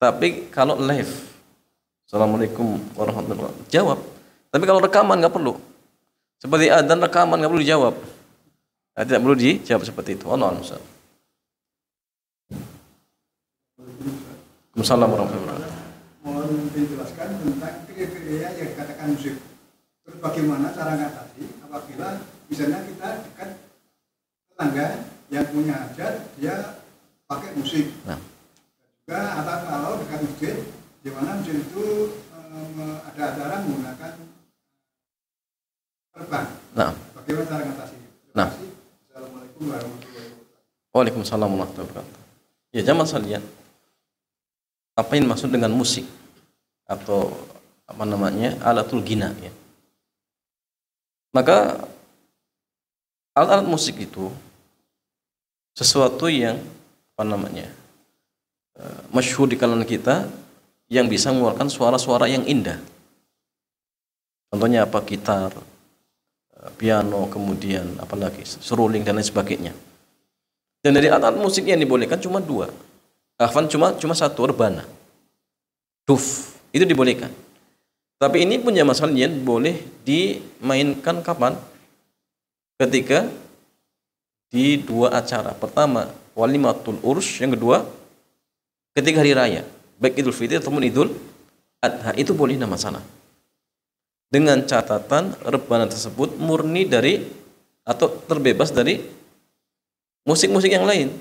Tapi kalau live, Assalamualaikum warahmatullahi wabarakatuh, jawab. Tapi kalau rekaman nggak perlu. Seperti adzan rekaman nggak perlu dijawab. Nah, tidak perlu dijawab seperti itu. Allah a'lam. Assalamualaikum warahmatullahi wabarakatuh. Mohon dijelaskan tentang kriteria yang dikatakan musik. Terus bagaimana cara mengatasi apabila misalnya kita dekat tetangga yang punya hajat, dia pakai musik. Nah. Juga atau kalau dekat masjid, di mana masjid itu ada acara menggunakan terbang. Nah. Bagaimana cara mengatasi? Nah. Assalamualaikum warahmatullahi wabarakatuh. Waalaikumsalam warahmatullahi wabarakatuh. Ya jamaah sekalian, apa yang dimaksud dengan musik atau alatul gina ya. Maka alat-alat musik itu sesuatu yang masyhur di kalangan kita yang bisa mengeluarkan suara-suara yang indah. Contohnya apa? Gitar, piano, kemudian apalagi seruling dan lain sebagainya. Dan dari alat musik yang dibolehkan cuma dua. Afwan cuma satu, rebana. Duf itu dibolehkan. Tapi ini punya masalah boleh dimainkan kapan? Ketika di dua acara. Pertama, walimatul urs, yang kedua ketika hari raya, baik Idul Fitri ataupun Idul Adha, itu boleh nama sana. Dengan catatan rebana tersebut murni dari atau terbebas dari musik-musik yang lain.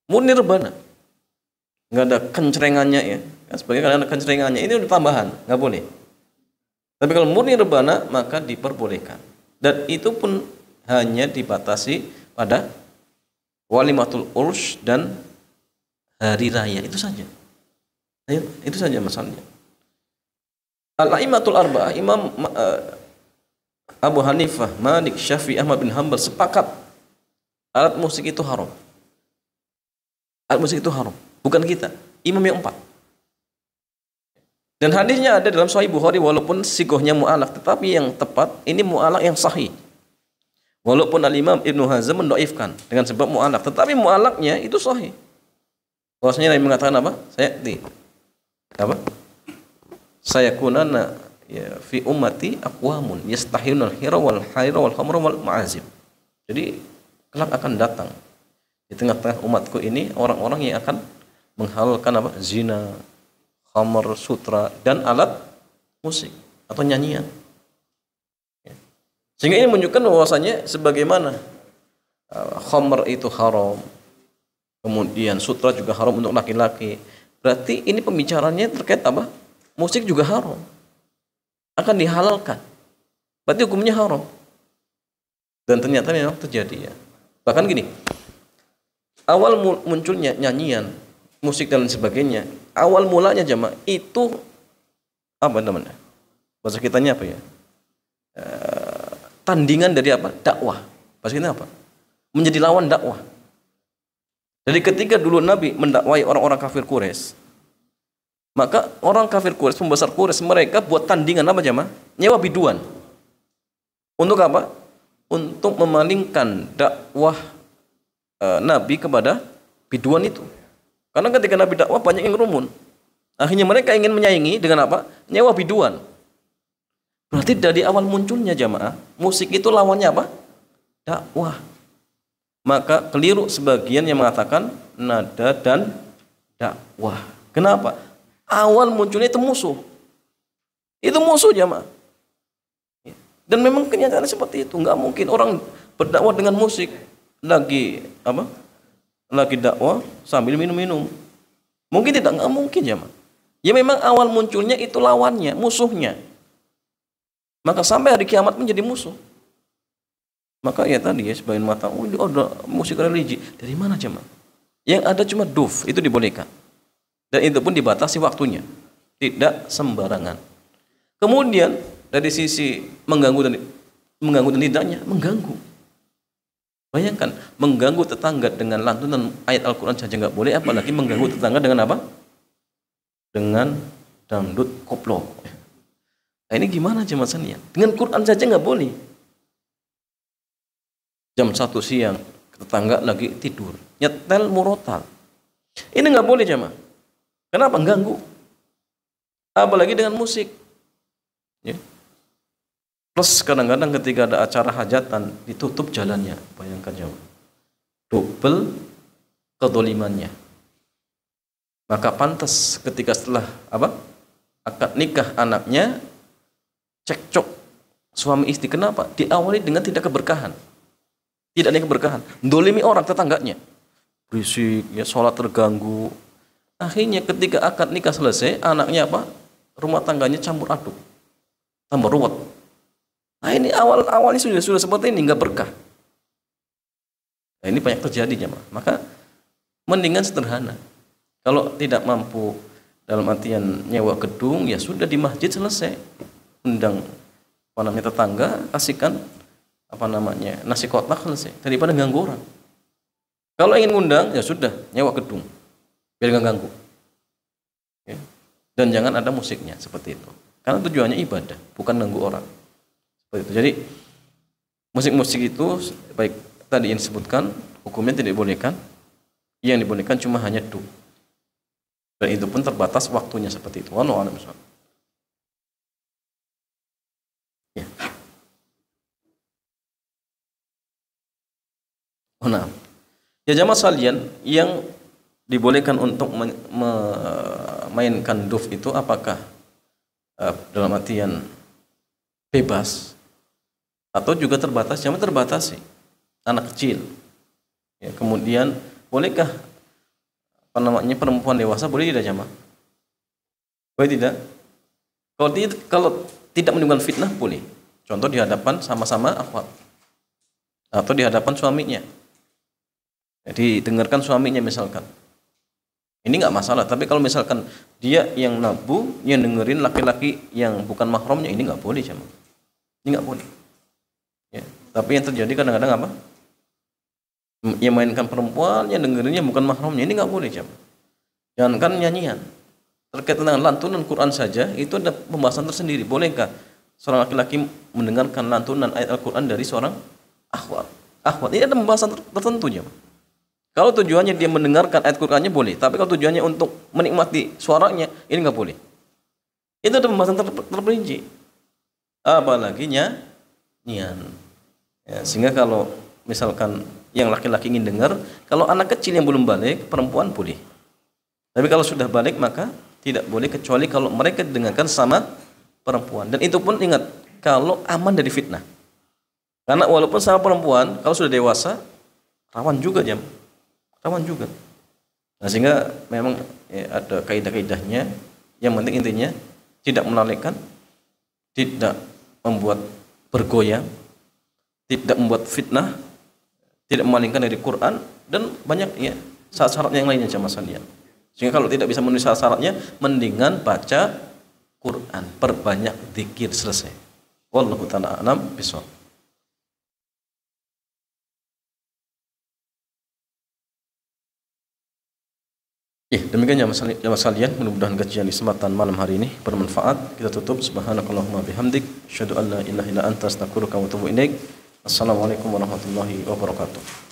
Murni rebana. Nggak ada kencrengannya ya. Sebagai karena kencrengannya ini udah tambahan, nggak boleh. Tapi kalau murni rebana maka diperbolehkan. Dan itu pun hanya dibatasi pada walimatul urs dan hari raya, itu saja. Itu saja masalahnya. Al-A'immatul Arba'ah, Imam Abu Hanifah, Malik, Syafi'i, Ahmad bin Hanbal sepakat alat musik itu haram. Alat musik itu haram, bukan kita, imam yang 4. Dan hadisnya ada dalam Sahih Bukhari, walaupun sigohnya mu'alaq, tetapi yang tepat ini mu'alaq yang sahih. Walaupun Al-Imam Ibnu Hazm mendoifkan dengan sebab mu'alaq, tetapi mu'alaqnya itu sahih. Bahwasanya Nabi mengatakan apa? Saya kunana ya, fi ummati aqwamun yastahilunal hira wal haira wal khamra wal ma'azim. Jadi kelak akan datang di tengah-tengah umatku ini orang-orang yang akan menghalalkan apa? Zina, khamr, sutra, dan alat musik atau nyanyian. Sehingga ini menunjukkan bahwasanya sebagaimana khamr itu haram, kemudian sutra juga haram untuk laki-laki. Berarti ini pembicaranya terkait apa? Musik juga haram. Akan dihalalkan. Berarti hukumnya haram. Dan ternyata memang terjadi ya. Bahkan gini, awal munculnya nyanyian, musik dan lain sebagainya, awal mulanya jamaah itu apa namanya? Bahasa kitanya apa ya? Tandingan dari apa? Dakwah. Bahasa kitanya apa? Menjadi lawan dakwah. Jadi ketika dulu Nabi mendakwai orang-orang kafir Quraisy, maka orang kafir Quraisy, pembesar Quraisy, mereka buat tandingan apa jamaah? Nyewa biduan. Untuk apa? Untuk memalingkan dakwah Nabi kepada biduan itu. Karena ketika Nabi dakwah banyak yang rumun. Akhirnya mereka ingin menyaingi dengan apa? Nyewa biduan. Berarti dari awal munculnya jamaah, musik itu lawannya apa? Dakwah. Maka keliru sebagian yang mengatakan nada dan dakwah. Kenapa? Awal munculnya itu musuh. Itu musuh jamaah. Dan memang kenyataannya seperti itu. Nggak mungkin orang berdakwah dengan musik. Lagi apa? Lagi dakwah sambil minum-minum. Mungkin tidak, nggak mungkin jamaah. Ya memang awal munculnya itu lawannya, musuhnya. Maka sampai hari kiamat menjadi musuh. Maka ya tadi ya sebagian mata, oh ini ada musik religi. Dari mana jemaah? Yang ada cuma duf, itu dibolehkan. Dan itu pun dibatasi waktunya. Tidak sembarangan. Kemudian dari sisi mengganggu dan tidaknya, mengganggu. Bayangkan, mengganggu tetangga dengan lantunan ayat Al-Quran saja nggak boleh, apalagi mengganggu tetangga dengan apa? Dengan dangdut koplo. Nah, ini gimana jemaahnya? Dengan Quran saja nggak boleh. Jam 1 siang tetangga lagi tidur, nyetel murotal. Ini nggak boleh jemaah. Kenapa? Ganggu. Apalagi dengan musik. Ya. Plus kadang-kadang ketika ada acara hajatan ditutup jalannya, bayangkan jemaah. Double kedolimannya. Maka pantas ketika setelah apa? Akad nikah anaknya cekcok suami istri. Kenapa? Diawali dengan tidak keberkahan. Tidak ada keberkahan. Dolimi orang tetangganya. Berisik, ya, sholat terganggu. Akhirnya ketika akad nikah selesai, anaknya apa? Rumah tangganya campur aduk. Tambah ruwet. Nah ini awalnya sudah seperti ini, nggak berkah. Nah, ini banyak terjadi jemaah. Maka mendingan sederhana. Kalau tidak mampu dalam artian nyewa gedung, ya sudah di masjid selesai. Undang apa namanya tetangga, kasihkan apa namanya nasi kotak selesai, daripada ganggu orang. Kalau ingin ngundang ya sudah nyewa gedung biar nggak ganggu ya. Dan jangan ada musiknya seperti itu. Karena tujuannya ibadah, bukan ganggu orang. Seperti itu. Jadi musik-musik itu baik tadi yang disebutkan hukumnya tidak dibolehkan. Yang dibolehkan cuma hanya duk. Dan itu pun terbatas waktunya seperti itu. Wallahu a'lam bishawab. Ya. Nah, ya jamaah sekalian, yang dibolehkan untuk memainkan duf itu apakah dalam artian bebas atau juga terbatas? Jangan terbatas sih, anak kecil. Ya, kemudian bolehkah perempuan dewasa boleh tidak jamaah? Boleh tidak? Kalau tidak menimbulkan fitnah boleh. Contoh di hadapan sama-sama akhwat atau di hadapan suaminya. Jadi dengarkan suaminya misalkan. Ini nggak masalah, tapi kalau misalkan dia yang nabu, yang dengerin laki-laki yang bukan mahramnya, ini nggak boleh jemaah. Ini nggak boleh. Ya. Tapi yang terjadi kadang-kadang apa? Yang mainkan perempuan, yang dengerinnya bukan mahramnya, ini nggak boleh jemaah. Jangankan nyanyian, terkait dengan lantunan Quran saja, itu ada pembahasan tersendiri. Bolehkah seorang laki-laki mendengarkan lantunan ayat Al-Quran dari seorang akhwat? Ini ada pembahasan tertentu jemaah. Kalau tujuannya dia mendengarkan ayat Qur'annya boleh, tapi kalau tujuannya untuk menikmati suaranya, ini nggak boleh. Itu ada pembahasan terperinci. Apalagi nyanyian. Ya, sehingga kalau misalkan yang laki-laki ingin dengar, kalau anak kecil yang belum balik, perempuan boleh. Tapi kalau sudah balik maka tidak boleh, kecuali kalau mereka dengarkan sama perempuan. Dan itu pun ingat, kalau aman dari fitnah. Karena walaupun sama perempuan, kalau sudah dewasa, rawan juga rawan juga. Nah, sehingga memang ada kaidah-kaidahnya. Yang penting intinya tidak melalaikan, tidak membuat bergoyang, tidak membuat fitnah, tidak memalingkan dari Quran, dan banyak syarat-syarat yang lainnya jamaah sekalian. Sehingga kalau tidak bisa memenuhi syarat-syaratnya, mendingan baca Quran, perbanyak zikir, selesai. Wallahu ta'ala a'lam bishawab. Demikian jamaah sekalian, mudah-mudahan kajian di kesempatan malam hari ini bermanfaat. Kita tutup. Subhanakallahumma bihamdik, asyhadu an la ilaha illa anta, astaghfiruka wa atubu ilaik. Assalamualaikum warahmatullahi wabarakatuh.